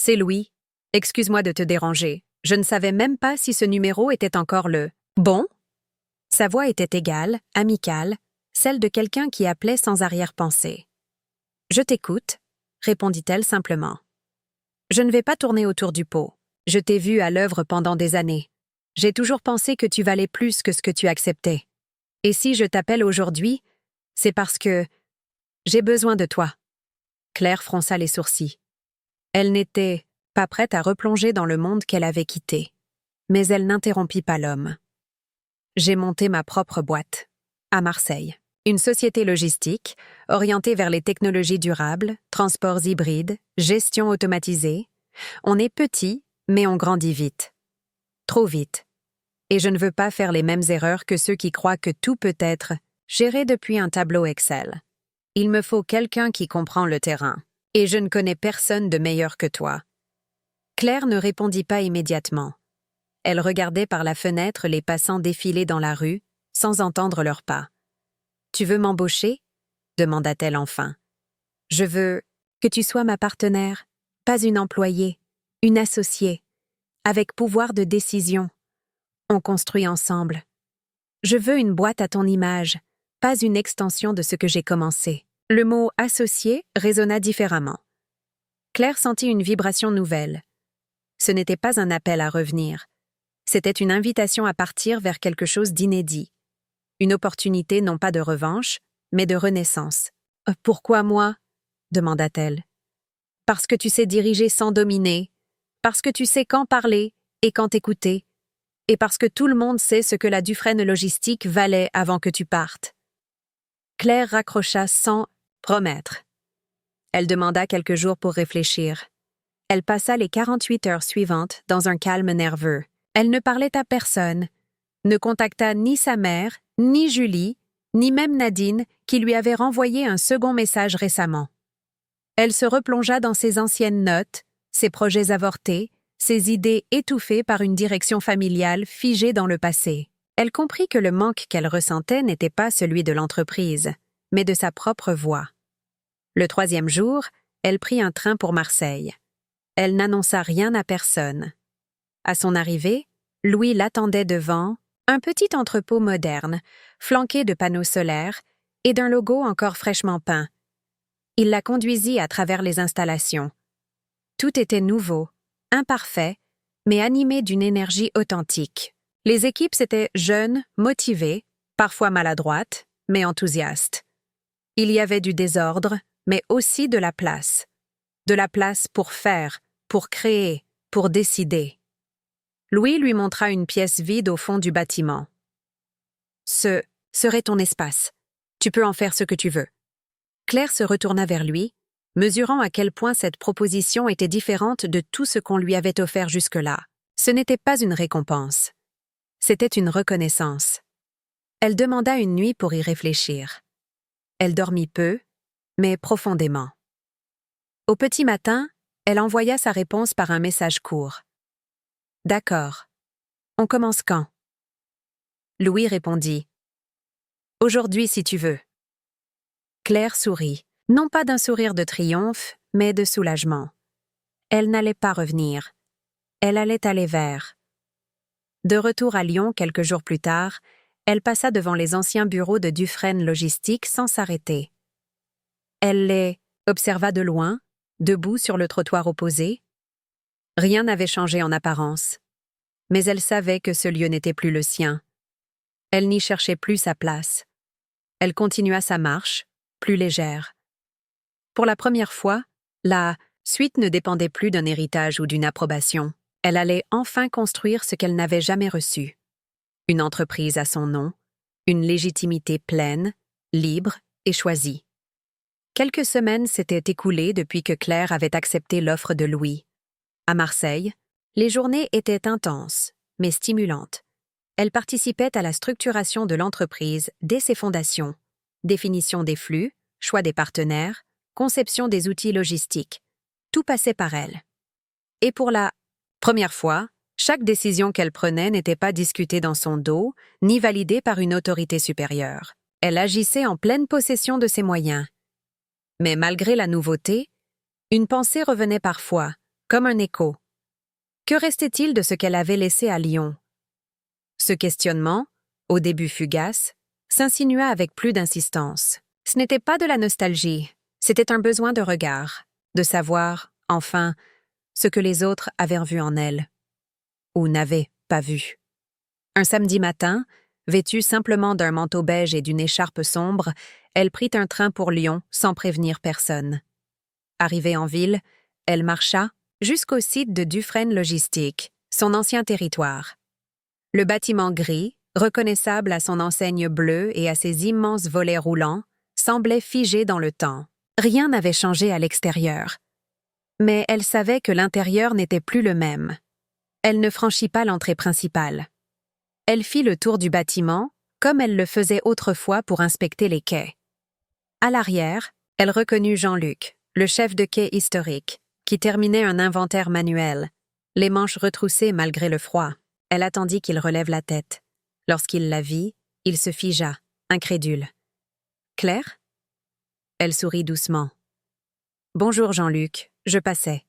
C'est Louis. Excuse-moi de te déranger. Je ne savais même pas si ce numéro était encore le « bon ». Sa voix était égale, amicale, celle de quelqu'un qui appelait sans arrière-pensée. « Je t'écoute », répondit-elle simplement. « Je ne vais pas tourner autour du pot. Je t'ai vu à l'œuvre pendant des années. J'ai toujours pensé que tu valais plus que ce que tu acceptais. Et si je t'appelle aujourd'hui, c'est parce que j'ai besoin de toi. » Claire fronça les sourcils. Elle n'était pas prête à replonger dans le monde qu'elle avait quitté. Mais elle n'interrompit pas l'homme. J'ai monté ma propre boîte, à Marseille. Une société logistique, orientée vers les technologies durables, transports hybrides, gestion automatisée. On est petit, mais on grandit vite. Trop vite. Et je ne veux pas faire les mêmes erreurs que ceux qui croient que tout peut être géré depuis un tableau Excel. Il me faut quelqu'un qui comprend le terrain. Et je ne connais personne de meilleur que toi. Claire ne répondit pas immédiatement. Elle regardait par la fenêtre les passants défiler dans la rue, sans entendre leurs pas. « Tu veux m'embaucher » demanda-t-elle enfin. « Je veux que tu sois ma partenaire, pas une employée, une associée, avec pouvoir de décision. On construit ensemble. Je veux une boîte à ton image, pas une extension de ce que j'ai commencé. » Le mot « associé » résonna différemment. Claire sentit une vibration nouvelle. Ce n'était pas un appel à revenir. C'était une invitation à partir vers quelque chose d'inédit. Une opportunité non pas de revanche, mais de renaissance. « Pourquoi moi » demanda-t-elle. « Parce que tu sais diriger sans dominer, parce que tu sais quand parler et quand écouter, et parce que tout le monde sait ce que la Dufresne Logistique valait avant que tu partes. » Claire raccrocha sans promettre. Elle demanda quelques jours pour réfléchir. Elle passa les 48 heures suivantes dans un calme nerveux. Elle ne parlait à personne, ne contacta ni sa mère, ni Julie, ni même Nadine, qui lui avait renvoyé un second message récemment. Elle se replongea dans ses anciennes notes, ses projets avortés, ses idées étouffées par une direction familiale figée dans le passé. Elle comprit que le manque qu'elle ressentait n'était pas celui de l'entreprise, mais de sa propre voix. Le 3e jour, elle prit un train pour Marseille. Elle n'annonça rien à personne. À son arrivée, Louis l'attendait devant un petit entrepôt moderne, flanqué de panneaux solaires et d'un logo encore fraîchement peint. Il la conduisit à travers les installations. Tout était nouveau, imparfait, mais animé d'une énergie authentique. Les équipes étaient jeunes, motivées, parfois maladroites, mais enthousiastes. Il y avait du désordre, mais aussi de la place. De la place pour faire, pour créer, pour décider. Louis lui montra une pièce vide au fond du bâtiment. « Ce serait ton espace. Tu peux en faire ce que tu veux. » Claire se retourna vers lui, mesurant à quel point cette proposition était différente de tout ce qu'on lui avait offert jusque-là. Ce n'était pas une récompense. C'était une reconnaissance. Elle demanda une nuit pour y réfléchir. Elle dormit peu, mais profondément. Au petit matin, elle envoya sa réponse par un message court. « D'accord. On commence quand ?» Louis répondit. « Aujourd'hui si tu veux. » Claire sourit, non pas d'un sourire de triomphe, mais de soulagement. Elle n'allait pas revenir. Elle allait aller vers. De retour à Lyon quelques jours plus tard, elle passa devant les anciens bureaux de Dufresne Logistique sans s'arrêter. Elle les observa de loin, debout sur le trottoir opposé. Rien n'avait changé en apparence, mais elle savait que ce lieu n'était plus le sien. Elle n'y cherchait plus sa place. Elle continua sa marche, plus légère. Pour la première fois, la suite ne dépendait plus d'un héritage ou d'une approbation. Elle allait enfin construire ce qu'elle n'avait jamais reçu. Une entreprise à son nom, une légitimité pleine, libre et choisie. Quelques semaines s'étaient écoulées depuis que Claire avait accepté l'offre de Louis. À Marseille, les journées étaient intenses, mais stimulantes. Elle participait à la structuration de l'entreprise dès ses fondations, définition des flux, choix des partenaires, conception des outils logistiques. Tout passait par elle. Et pour la première fois, chaque décision qu'elle prenait n'était pas discutée dans son dos, ni validée par une autorité supérieure. Elle agissait en pleine possession de ses moyens. Mais malgré la nouveauté, une pensée revenait parfois, comme un écho. Que restait-il de ce qu'elle avait laissé à Lyon? Ce questionnement, au début fugace, s'insinua avec plus d'insistance. Ce n'était pas de la nostalgie, c'était un besoin de regard, de savoir, enfin, ce que les autres avaient vu en elle, ou n'avaient pas vu. Un samedi matin, vêtue simplement d'un manteau beige et d'une écharpe sombre, elle prit un train pour Lyon sans prévenir personne. Arrivée en ville, elle marcha jusqu'au site de Dufresne Logistique, son ancien territoire. Le bâtiment gris, reconnaissable à son enseigne bleue et à ses immenses volets roulants, semblait figé dans le temps. Rien n'avait changé à l'extérieur. Mais elle savait que l'intérieur n'était plus le même. Elle ne franchit pas l'entrée principale. Elle fit le tour du bâtiment, comme elle le faisait autrefois pour inspecter les quais. À l'arrière, elle reconnut Jean-Luc, le chef de quai historique, qui terminait un inventaire manuel, les manches retroussées malgré le froid. Elle attendit qu'il relève la tête. Lorsqu'il la vit, il se figea, incrédule. « Claire ?» Elle sourit doucement. « Bonjour Jean-Luc, je passais. »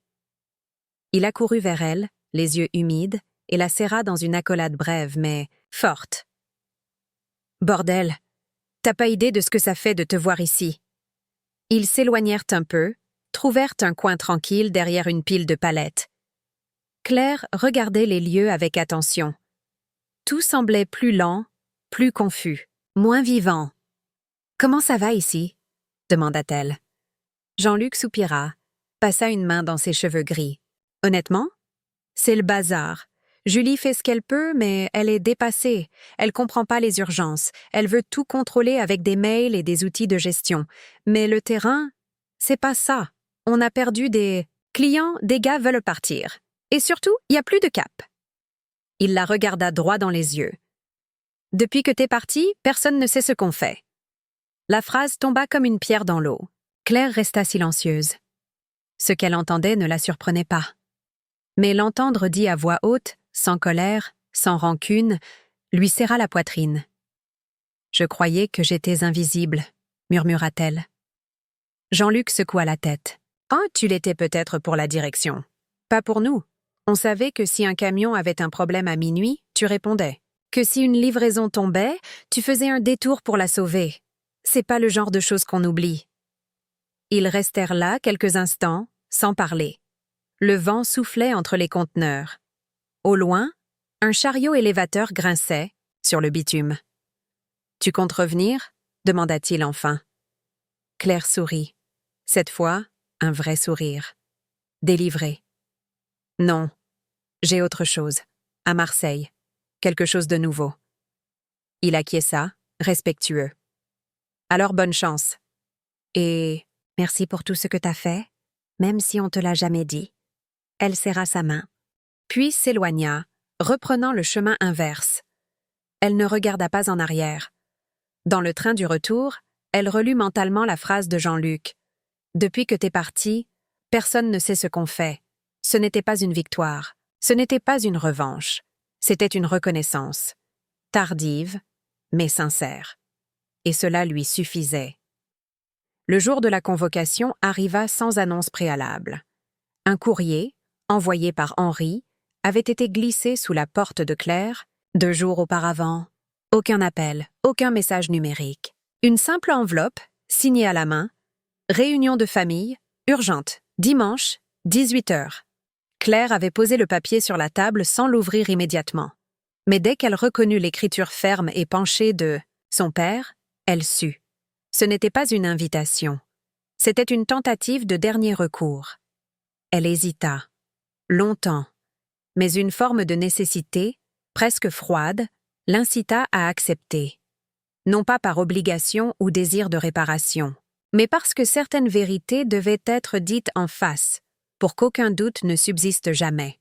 Il accourut vers elle, les yeux humides, et la serra dans une accolade brève mais forte. « Bordel, t'as pas idée de ce que ça fait de te voir ici. » Ils s'éloignèrent un peu, trouvèrent un coin tranquille derrière une pile de palettes. Claire regardait les lieux avec attention. Tout semblait plus lent, plus confus, moins vivant. « Comment ça va ici ?» demanda-t-elle. Jean-Luc soupira, passa une main dans ses cheveux gris. « Honnêtement, c'est le bazar. Julie fait ce qu'elle peut, mais elle est dépassée. Elle comprend pas les urgences. Elle veut tout contrôler avec des mails et des outils de gestion. Mais le terrain, c'est pas ça. On a perdu des clients, des gars veulent partir. Et surtout, il y a plus de cap. » Il la regarda droit dans les yeux. « Depuis que t'es partie, personne ne sait ce qu'on fait. » La phrase tomba comme une pierre dans l'eau. Claire resta silencieuse. Ce qu'elle entendait ne la surprenait pas. Mais l'entendre dit à voix haute, sans colère, sans rancune, lui serra la poitrine. « Je croyais que j'étais invisible, » murmura-t-elle. Jean-Luc secoua la tête. « Ah, tu l'étais peut-être pour la direction. Pas pour nous. On savait que si un camion avait un problème à minuit, tu répondais. Que si une livraison tombait, tu faisais un détour pour la sauver. C'est pas le genre de choses qu'on oublie. » Ils restèrent là quelques instants, sans parler. Le vent soufflait entre les conteneurs. Au loin, un chariot élévateur grinçait sur le bitume. « Tu comptes revenir ?» demanda-t-il enfin. Claire sourit. Cette fois, un vrai sourire. Délivré. « Non, j'ai autre chose. À Marseille. Quelque chose de nouveau. » Il acquiesça, respectueux. « Alors bonne chance. Et merci pour tout ce que t'as fait, même si on te l'a jamais dit. » Elle serra sa main, puis s'éloigna, reprenant le chemin inverse. Elle ne regarda pas en arrière. Dans le train du retour, elle relut mentalement la phrase de Jean-Luc. « Depuis que t'es parti, personne ne sait ce qu'on fait. » Ce n'était pas une victoire, ce n'était pas une revanche, c'était une reconnaissance. Tardive, mais sincère. Et cela lui suffisait. Le jour de la convocation arriva sans annonce préalable. Un courrier, envoyé par Henri, avait été glissé sous la porte de Claire 2 jours auparavant. Aucun appel, aucun message numérique. Une simple enveloppe, signée à la main. Réunion de famille, urgente, dimanche, 18h. Claire avait posé le papier sur la table sans l'ouvrir immédiatement. Mais dès qu'elle reconnut l'écriture ferme et penchée de son père, elle sut. Ce n'était pas une invitation. C'était une tentative de dernier recours. Elle hésita. Longtemps. Mais une forme de nécessité, presque froide, l'incita à accepter. Non pas par obligation ou désir de réparation, mais parce que certaines vérités devaient être dites en face, pour qu'aucun doute ne subsiste jamais.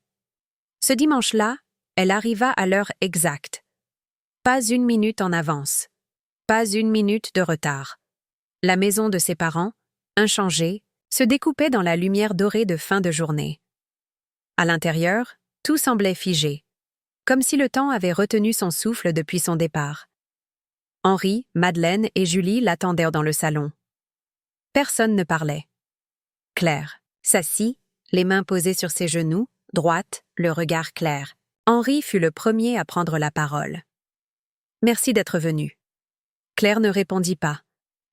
Ce dimanche-là, elle arriva à l'heure exacte. Pas une minute en avance. Pas une minute de retard. La maison de ses parents, inchangée, se découpait dans la lumière dorée de fin de journée. À l'intérieur, tout semblait figé, comme si le temps avait retenu son souffle depuis son départ. Henri, Madeleine et Julie l'attendirent dans le salon. Personne ne parlait. Claire s'assit, les mains posées sur ses genoux, droite, le regard clair. Henri fut le premier à prendre la parole. « Merci d'être venu. » Claire ne répondit pas.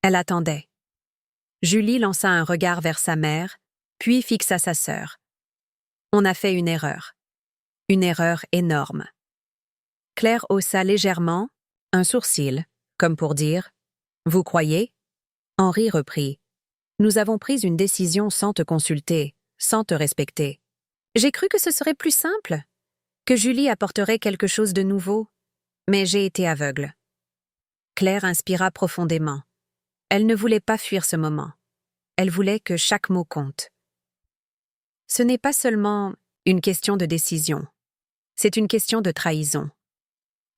Elle attendait. Julie lança un regard vers sa mère, puis fixa sa sœur. On a fait une erreur. Une erreur énorme. Claire haussa légèrement un sourcil, comme pour dire « Vous croyez ?» Henri reprit. « Nous avons pris une décision sans te consulter, sans te respecter. J'ai cru que ce serait plus simple, que Julie apporterait quelque chose de nouveau, mais j'ai été aveugle. » Claire inspira profondément. Elle ne voulait pas fuir ce moment. Elle voulait que chaque mot compte. Ce n'est pas seulement une question de décision. C'est une question de trahison.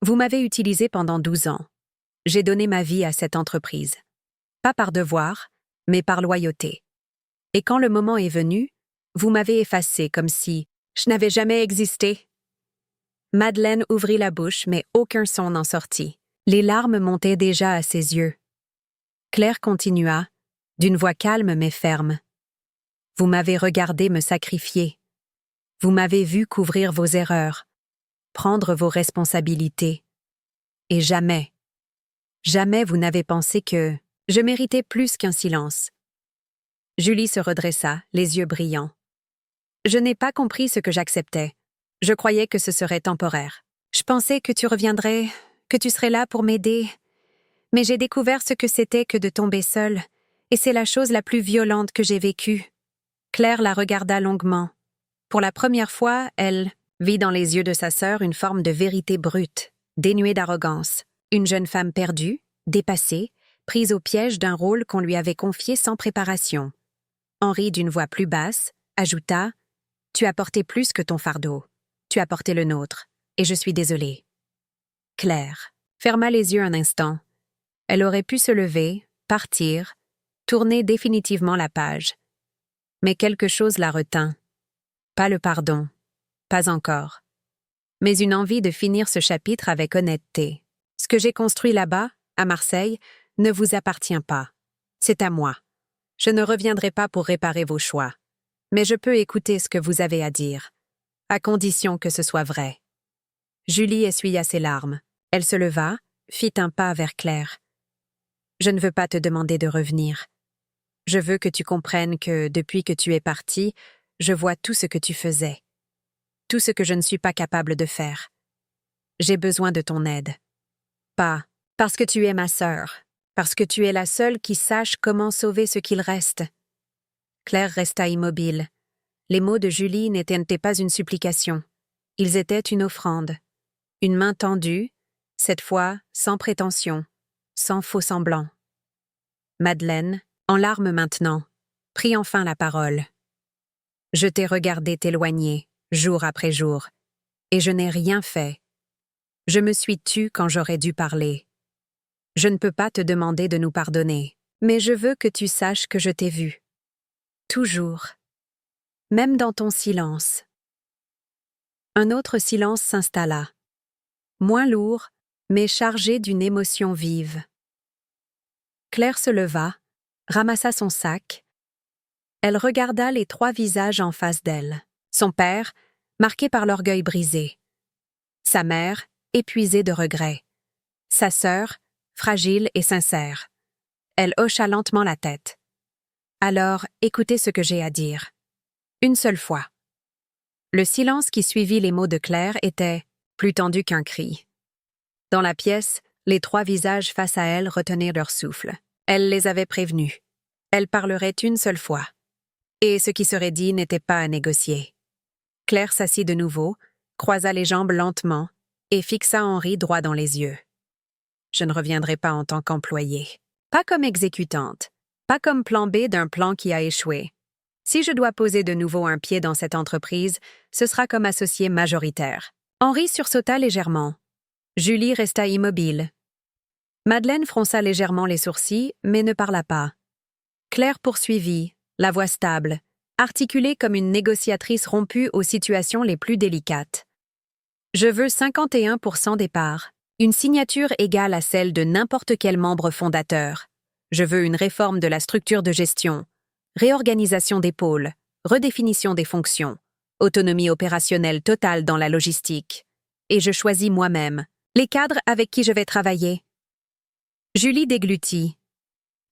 Vous m'avez utilisé pendant 12 ans. J'ai donné ma vie à cette entreprise. Pas par devoir, mais par loyauté. Et quand le moment est venu, vous m'avez effacé comme si je n'avais jamais existé. Madeleine ouvrit la bouche, mais aucun son n'en sortit. Les larmes montaient déjà à ses yeux. Claire continua, d'une voix calme mais ferme. Vous m'avez regardé me sacrifier. Vous m'avez vu couvrir vos erreurs, prendre vos responsabilités. Et jamais, jamais vous n'avez pensé que je méritais plus qu'un silence. Julie se redressa, les yeux brillants. Je n'ai pas compris ce que j'acceptais. Je croyais que ce serait temporaire. Je pensais que tu reviendrais, que tu serais là pour m'aider. Mais j'ai découvert ce que c'était que de tomber seule, et c'est la chose la plus violente que j'ai vécue. Claire la regarda longuement. Pour la première fois, elle vit dans les yeux de sa sœur une forme de vérité brute, dénuée d'arrogance. Une jeune femme perdue, dépassée, prise au piège d'un rôle qu'on lui avait confié sans préparation. Henri, d'une voix plus basse, ajouta « Tu as porté plus que ton fardeau. Tu as porté le nôtre, et je suis désolée. » Claire ferma les yeux un instant. Elle aurait pu se lever, partir, tourner définitivement la page. Mais quelque chose la retint. Pas le pardon, pas encore. Mais une envie de finir ce chapitre avec honnêteté. Ce que j'ai construit là-bas, à Marseille, ne vous appartient pas. C'est à moi. Je ne reviendrai pas pour réparer vos choix. Mais je peux écouter ce que vous avez à dire, à condition que ce soit vrai. Julie essuya ses larmes. Elle se leva, fit un pas vers Claire. Je ne veux pas te demander de revenir. Je veux que tu comprennes que, depuis que tu es partie, je vois tout ce que tu faisais. Tout ce que je ne suis pas capable de faire. J'ai besoin de ton aide. Pas parce que tu es ma sœur, parce que tu es la seule qui sache comment sauver ce qu'il reste. Claire resta immobile. Les mots de Julie n'étaient pas une supplication. Ils étaient une offrande. Une main tendue, cette fois sans prétention, sans faux-semblant. Madeleine, en larmes maintenant, prit enfin la parole. Je t'ai regardé t'éloigner, jour après jour, et je n'ai rien fait. Je me suis tue quand j'aurais dû parler. Je ne peux pas te demander de nous pardonner, mais je veux que tu saches que je t'ai vu. Toujours. Même dans ton silence. Un autre silence s'installa. Moins lourd, mais chargé d'une émotion vive. Claire se leva, ramassa son sac. Elle regarda les 3 visages en face d'elle. Son père, marqué par l'orgueil brisé. Sa mère, épuisée de regrets. Sa sœur, fragile et sincère. Elle hocha lentement la tête. Alors, écoutez ce que j'ai à dire. Une seule fois. Le silence qui suivit les mots de Claire était plus tendu qu'un cri. Dans la pièce, les 3 visages face à elle retenaient leur souffle. Elle les avait prévenus. Elle parlerait une seule fois. Et ce qui serait dit n'était pas à négocier. Claire s'assit de nouveau, croisa les jambes lentement et fixa Henri droit dans les yeux. Je ne reviendrai pas en tant qu'employée. Pas comme exécutante. Pas comme plan B d'un plan qui a échoué. Si je dois poser de nouveau un pied dans cette entreprise, ce sera comme associé majoritaire. Henri sursauta légèrement. Julie resta immobile. Madeleine fronça légèrement les sourcils, mais ne parla pas. Claire poursuivit, la voix stable, articulée comme une négociatrice rompue aux situations les plus délicates. Je veux 51% des parts, une signature égale à celle de n'importe quel membre fondateur. Je veux une réforme de la structure de gestion, réorganisation des pôles, redéfinition des fonctions, autonomie opérationnelle totale dans la logistique. Et je choisis moi-même les cadres avec qui je vais travailler. Julie déglutit.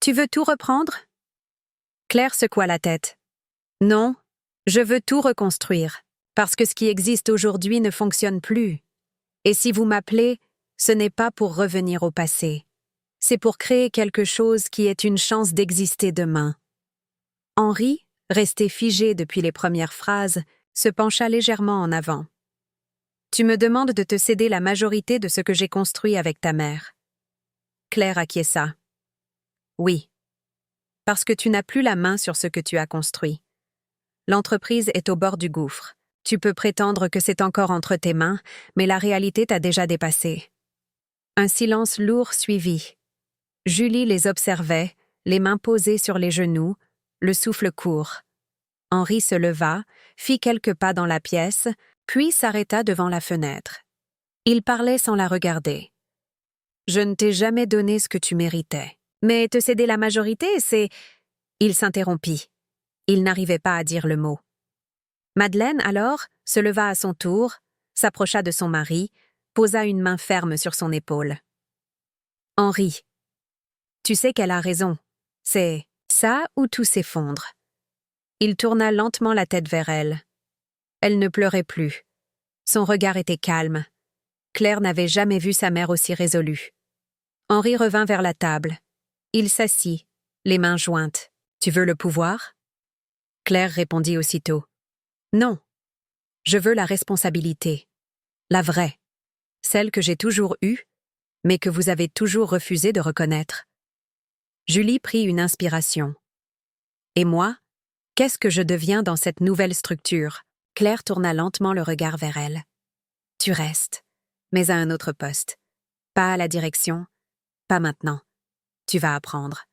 Tu veux tout reprendre? Claire secoua la tête. Non, je veux tout reconstruire, parce que ce qui existe aujourd'hui ne fonctionne plus. Et si vous m'appelez, ce n'est pas pour revenir au passé. C'est pour créer quelque chose qui ait une chance d'exister demain. Henri, resté figé depuis les premières phrases, se pencha légèrement en avant. Tu me demandes de te céder la majorité de ce que j'ai construit avec ta mère. Claire acquiesça. Oui. Parce que tu n'as plus la main sur ce que tu as construit. L'entreprise est au bord du gouffre. Tu peux prétendre que c'est encore entre tes mains, mais la réalité t'a déjà dépassé. Un silence lourd suivit. Julie les observait, les mains posées sur les genoux, le souffle court. Henri se leva, fit quelques pas dans la pièce, puis s'arrêta devant la fenêtre. Il parlait sans la regarder. « Je ne t'ai jamais donné ce que tu méritais. Mais te céder la majorité, c'est… » Il s'interrompit. Il n'arrivait pas à dire le mot. Madeleine, alors, se leva à son tour, s'approcha de son mari, posa une main ferme sur son épaule. « Henri, tu sais qu'elle a raison. C'est ça ou tout s'effondre. » Il tourna lentement la tête vers elle. Elle ne pleurait plus. Son regard était calme. Claire n'avait jamais vu sa mère aussi résolue. Henri revint vers la table. Il s'assit, les mains jointes. « Tu veux le pouvoir ?» Claire répondit aussitôt. « Non. Je veux la responsabilité. La vraie. Celle que j'ai toujours eue, mais que vous avez toujours refusé de reconnaître. » Julie prit une inspiration. « Et moi, qu'est-ce que je deviens dans cette nouvelle structure ?» Claire tourna lentement le regard vers elle. « Tu restes, mais à un autre poste. Pas à la direction, pas maintenant. Tu vas apprendre.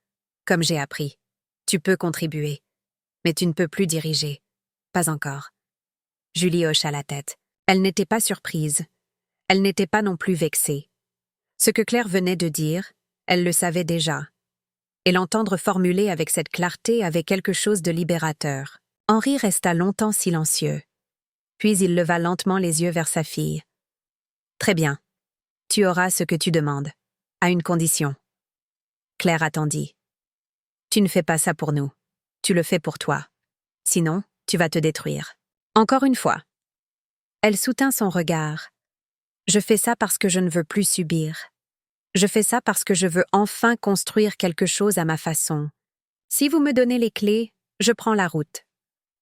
Comme j'ai appris. Tu peux contribuer. Mais tu ne peux plus diriger. Pas encore. » Julie hocha la tête. Elle n'était pas surprise. Elle n'était pas non plus vexée. Ce que Claire venait de dire, elle le savait déjà. Et l'entendre formuler avec cette clarté avait quelque chose de libérateur. Henri resta longtemps silencieux. Puis il leva lentement les yeux vers sa fille. « Très bien. Tu auras ce que tu demandes, à une condition. » Claire attendit. « Tu ne fais pas ça pour nous. Tu le fais pour toi. Sinon, tu vas te détruire. Encore une fois. » Elle soutint son regard. « Je fais ça parce que je ne veux plus subir. Je fais ça parce que je veux enfin construire quelque chose à ma façon. Si vous me donnez les clés, je prends la route.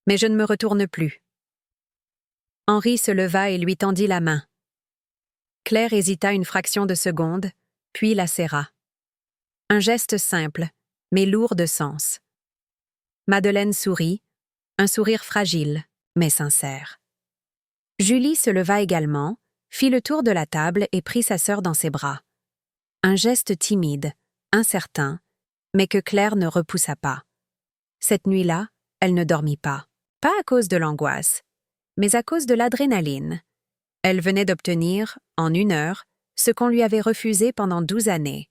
Mais je ne me retourne plus. » Henri se leva et lui tendit la main. Claire hésita une fraction de seconde, puis la serra. Un geste simple, mais lourd de sens. Madeleine sourit, un sourire fragile, mais sincère. Julie se leva également, fit le tour de la table et prit sa sœur dans ses bras. Un geste timide, incertain, mais que Claire ne repoussa pas. Cette nuit-là, elle ne dormit pas. Pas à cause de l'angoisse, mais à cause de l'adrénaline. Elle venait d'obtenir, en 1 heure, ce qu'on lui avait refusé pendant 12 années.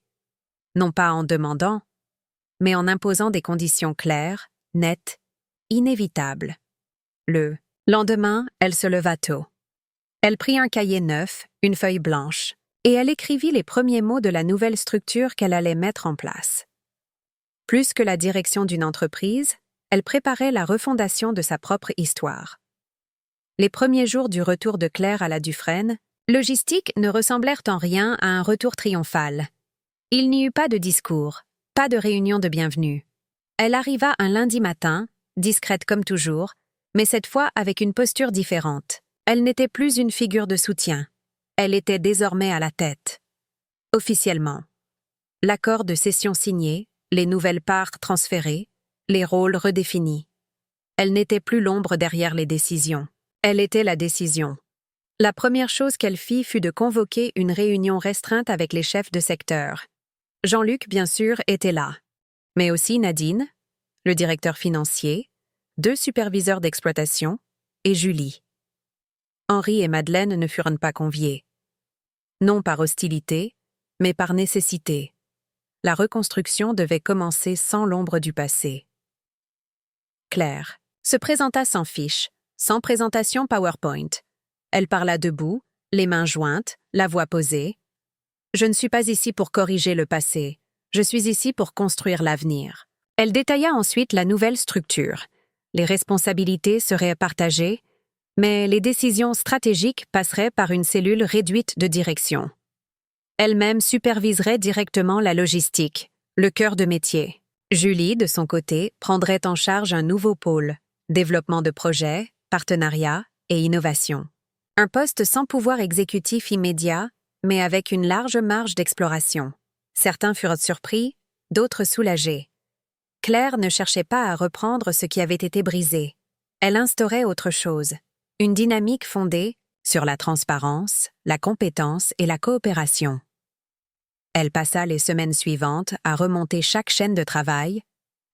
Non pas en demandant, mais en imposant des conditions claires, nettes, inévitables. Le lendemain, elle se leva tôt. Elle prit un cahier neuf, une feuille blanche, et elle écrivit les premiers mots de la nouvelle structure qu'elle allait mettre en place. Plus que la direction d'une entreprise, elle préparait la refondation de sa propre histoire. Les premiers jours du retour de Claire à la Dufresne, logistique ne ressemblèrent en rien à un retour triomphal. Il n'y eut pas de discours, pas de réunion de bienvenue. Elle arriva un lundi matin, discrète comme toujours, mais cette fois avec une posture différente. Elle n'était plus une figure de soutien. Elle était désormais à la tête. Officiellement. L'accord de cession signé, les nouvelles parts transférées, les rôles redéfinis. Elle n'était plus l'ombre derrière les décisions. Elle était la décision. La première chose qu'elle fit fut de convoquer une réunion restreinte avec les chefs de secteur. Jean-Luc, bien sûr, était là, mais aussi Nadine, le directeur financier, 2 superviseurs d'exploitation et Julie. Henri et Madeleine ne furent pas conviés. Non par hostilité, mais par nécessité. La reconstruction devait commencer sans l'ombre du passé. Claire se présenta sans fiche, sans présentation PowerPoint. Elle parla debout, les mains jointes, la voix posée. « Je ne suis pas ici pour corriger le passé. Je suis ici pour construire l'avenir. » Elle détailla ensuite la nouvelle structure. Les responsabilités seraient partagées, mais les décisions stratégiques passeraient par une cellule réduite de direction. Elle-même superviserait directement la logistique, le cœur de métier. Julie, de son côté, prendrait en charge un nouveau pôle, développement de projets, partenariats et innovation. Un poste sans pouvoir exécutif immédiat, mais avec une large marge d'exploration. Certains furent surpris, d'autres soulagés. Claire ne cherchait pas à reprendre ce qui avait été brisé. Elle instaurait autre chose, une dynamique fondée sur la transparence, la compétence et la coopération. Elle passa les semaines suivantes à remonter chaque chaîne de travail,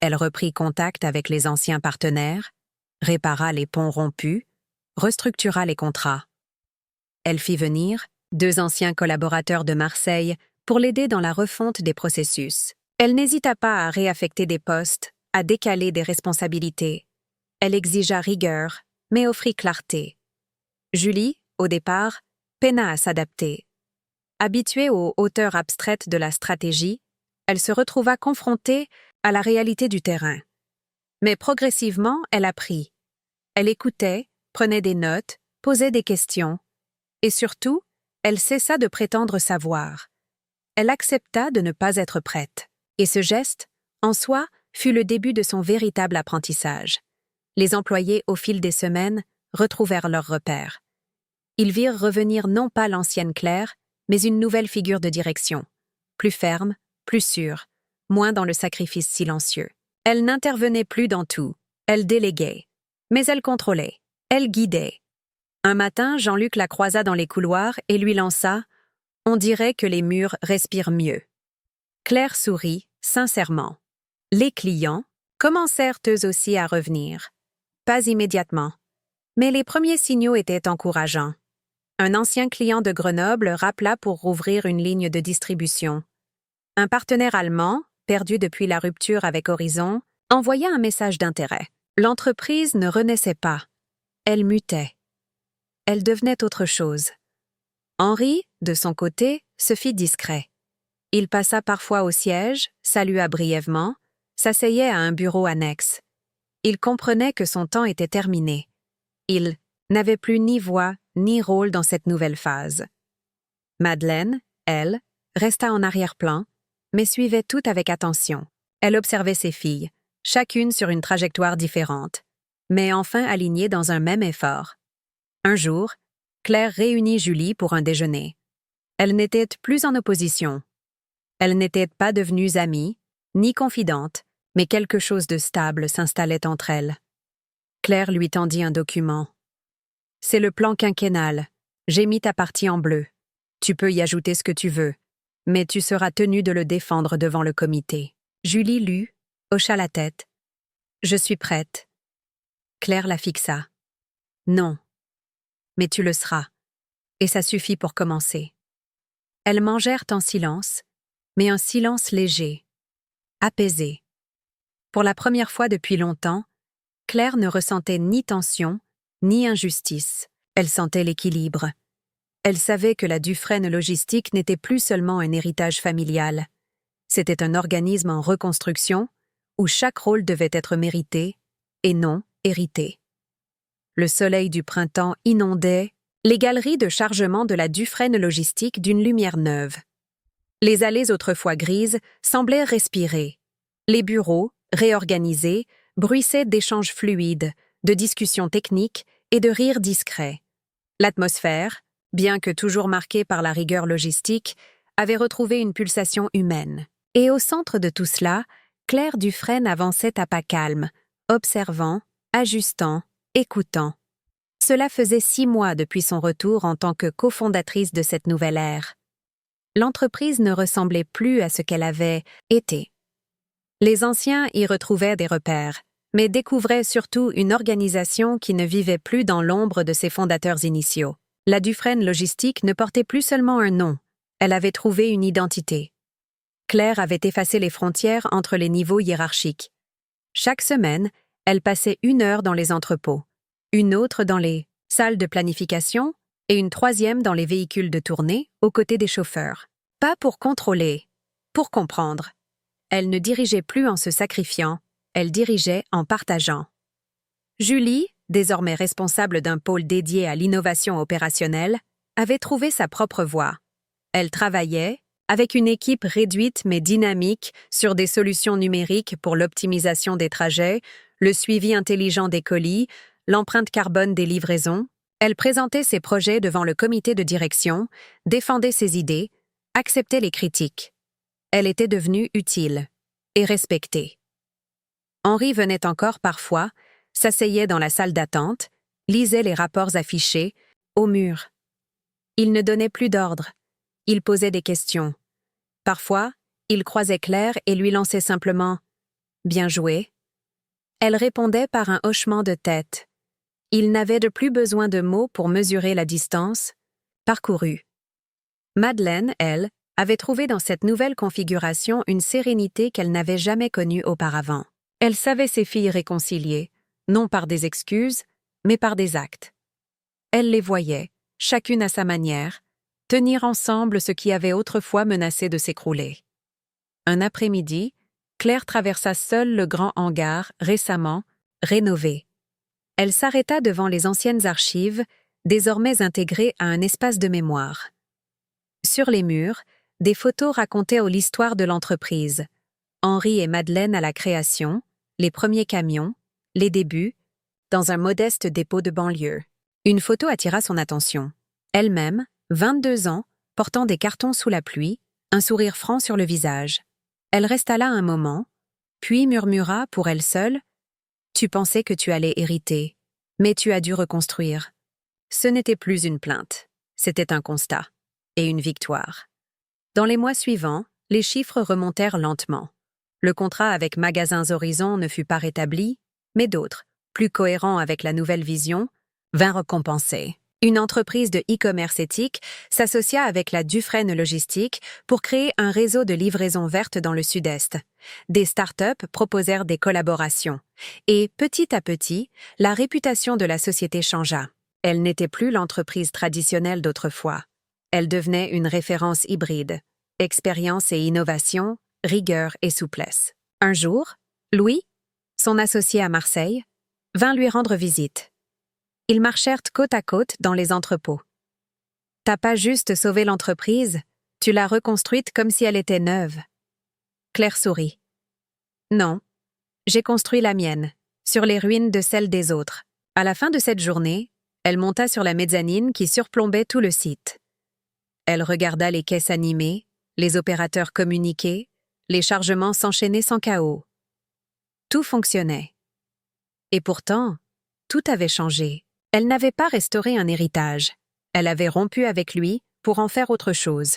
elle reprit contact avec les anciens partenaires, répara les ponts rompus, restructura les contrats. Elle fit venir 2 anciens collaborateurs de Marseille pour l'aider dans la refonte des processus. Elle n'hésita pas à réaffecter des postes, à décaler des responsabilités. Elle exigea rigueur, mais offrit clarté. Julie, au départ, peina à s'adapter. Habituée aux hauteurs abstraites de la stratégie, elle se retrouva confrontée à la réalité du terrain. Mais progressivement, elle apprit. Elle écoutait, prenait des notes, posait des questions. Et surtout, elle cessa de prétendre savoir. Elle accepta de ne pas être prête. Et ce geste, en soi, fut le début de son véritable apprentissage. Les employés, au fil des semaines, retrouvèrent leurs repères. Ils virent revenir non pas l'ancienne Claire, mais une nouvelle figure de direction, plus ferme, plus sûre, moins dans le sacrifice silencieux. Elle n'intervenait plus dans tout, elle déléguait, mais elle contrôlait, elle guidait. Un matin, Jean-Luc la croisa dans les couloirs et lui lança « On dirait que les murs respirent mieux ». Claire sourit, sincèrement. Les clients commencèrent eux aussi à revenir. Pas immédiatement, mais les premiers signaux étaient encourageants. Un ancien client de Grenoble rappela pour rouvrir une ligne de distribution. Un partenaire allemand, perdu depuis la rupture avec Horizon, envoya un message d'intérêt. L'entreprise ne renaissait pas. Elle mutait. Elle devenait autre chose. Henri, de son côté, se fit discret. Il passa parfois au siège, salua brièvement, s'asseyait à un bureau annexe. Il comprenait que son temps était terminé. Il n'avait plus ni voix ni rôle dans cette nouvelle phase. Madeleine, elle, resta en arrière-plan, mais suivait tout avec attention. Elle observait ses filles, chacune sur une trajectoire différente, mais enfin alignées dans un même effort. Un jour, Claire réunit Julie pour un déjeuner. Elles n'étaient plus en opposition. Elles n'étaient pas devenues amies, ni confidentes, mais quelque chose de stable s'installait entre elles. Claire lui tendit un document. « C'est le plan quinquennal. J'ai mis ta partie en bleu. Tu peux y ajouter ce que tu veux, mais tu seras tenu de le défendre devant le comité. » Julie lut, hocha la tête. « Je suis prête. » Claire la fixa. « Non. Mais tu le seras. Et ça suffit pour commencer. » Elles mangèrent en silence, mais un silence léger, apaisé. Pour la première fois depuis longtemps, Claire ne ressentait ni tension, ni injustice. Elle sentait l'équilibre. Elle savait que la Dufresne Logistique n'était plus seulement un héritage familial. C'était un organisme en reconstruction où chaque rôle devait être mérité et non hérité. Le soleil du printemps inondait les galeries de chargement de la Dufresne Logistique d'une lumière neuve. Les allées autrefois grises semblaient respirer. Les bureaux, réorganisés, bruissaient d'échanges fluides, de discussions techniques et de rires discrets. L'atmosphère, bien que toujours marquée par la rigueur logistique, avait retrouvé une pulsation humaine. Et au centre de tout cela, Claire Dufresne avançait à pas calmes, observant, ajustant, écoutant. Cela faisait 6 mois depuis son retour en tant que cofondatrice de cette nouvelle ère. L'entreprise ne ressemblait plus à ce qu'elle avait été. Les anciens y retrouvaient des repères, mais découvraient surtout une organisation qui ne vivait plus dans l'ombre de ses fondateurs initiaux. La Dufresne Logistique ne portait plus seulement un nom, elle avait trouvé une identité. Claire avait effacé les frontières entre les niveaux hiérarchiques. Chaque semaine, elle passait 1 heure dans les entrepôts, une autre dans les salles de planification et une 3e dans les véhicules de tournée aux côtés des chauffeurs. Pas pour contrôler, pour comprendre. Elle ne dirigeait plus en se sacrifiant, elle dirigeait en partageant. Julie, désormais responsable d'un pôle dédié à l'innovation opérationnelle, avait trouvé sa propre voie. Elle travaillait, avec une équipe réduite mais dynamique, sur des solutions numériques pour l'optimisation des trajets, le suivi intelligent des colis, l'empreinte carbone des livraisons. Elle présentait ses projets devant le comité de direction, défendait ses idées, acceptait les critiques. Elle était devenue utile et respectée. Henri venait encore parfois, s'asseyait dans la salle d'attente, lisait les rapports affichés, au mur. Il ne donnait plus d'ordre. Il posait des questions. Parfois, il croisait Claire et lui lançait simplement « Bien joué ». Elle répondait par un hochement de tête. Il n'avait de plus besoin de mots pour mesurer la distance parcourue. Madeleine, elle, avait trouvé dans cette nouvelle configuration une sérénité qu'elle n'avait jamais connue auparavant. Elle savait ses filles réconciliées, non par des excuses, mais par des actes. Elle les voyait, chacune à sa manière, tenir ensemble ce qui avait autrefois menacé de s'écrouler. Un après-midi, Claire traversa seule le grand hangar, récemment rénové. Elle s'arrêta devant les anciennes archives, désormais intégrées à un espace de mémoire. Sur les murs, des photos racontaient l'histoire de l'entreprise. Henri et Madeleine à la création, les premiers camions, les débuts, dans un modeste dépôt de banlieue. Une photo attira son attention. Elle-même, 22 ans, portant des cartons sous la pluie, un sourire franc sur le visage. Elle resta là un moment, puis murmura pour elle seule « Tu pensais que tu allais hériter, mais tu as dû reconstruire. » Ce n'était plus une plainte, c'était un constat, et une victoire. Dans les mois suivants, les chiffres remontèrent lentement. Le contrat avec Magasins Horizon ne fut pas rétabli, mais d'autres, plus cohérents avec la nouvelle vision, vinrent récompenser. Une entreprise de e-commerce éthique s'associa avec la Dufresne Logistique pour créer un réseau de livraison verte dans le Sud-Est. Des startups proposèrent des collaborations. Et, petit à petit, la réputation de la société changea. Elle n'était plus l'entreprise traditionnelle d'autrefois. Elle devenait une référence hybride. Expérience et innovation, rigueur et souplesse. Un jour, Louis, son associé à Marseille, vint lui rendre visite. Ils marchèrent côte à côte dans les entrepôts. « T'as pas juste sauvé l'entreprise, tu l'as reconstruite comme si elle était neuve. » Claire sourit. « Non, j'ai construit la mienne, sur les ruines de celle des autres. » À la fin de cette journée, elle monta sur la mezzanine qui surplombait tout le site. Elle regarda les caisses animées, les opérateurs communiquer, les chargements s'enchaîner sans chaos. Tout fonctionnait. Et pourtant, tout avait changé. Elle n'avait pas restauré un héritage. Elle avait rompu avec lui pour en faire autre chose.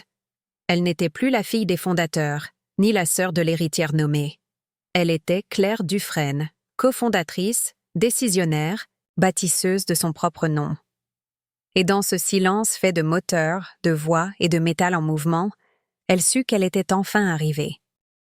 Elle n'était plus la fille des fondateurs, ni la sœur de l'héritière nommée. Elle était Claire Dufresne, cofondatrice, décisionnaire, bâtisseuse de son propre nom. Et dans ce silence fait de moteurs, de voix et de métal en mouvement, elle sut qu'elle était enfin arrivée.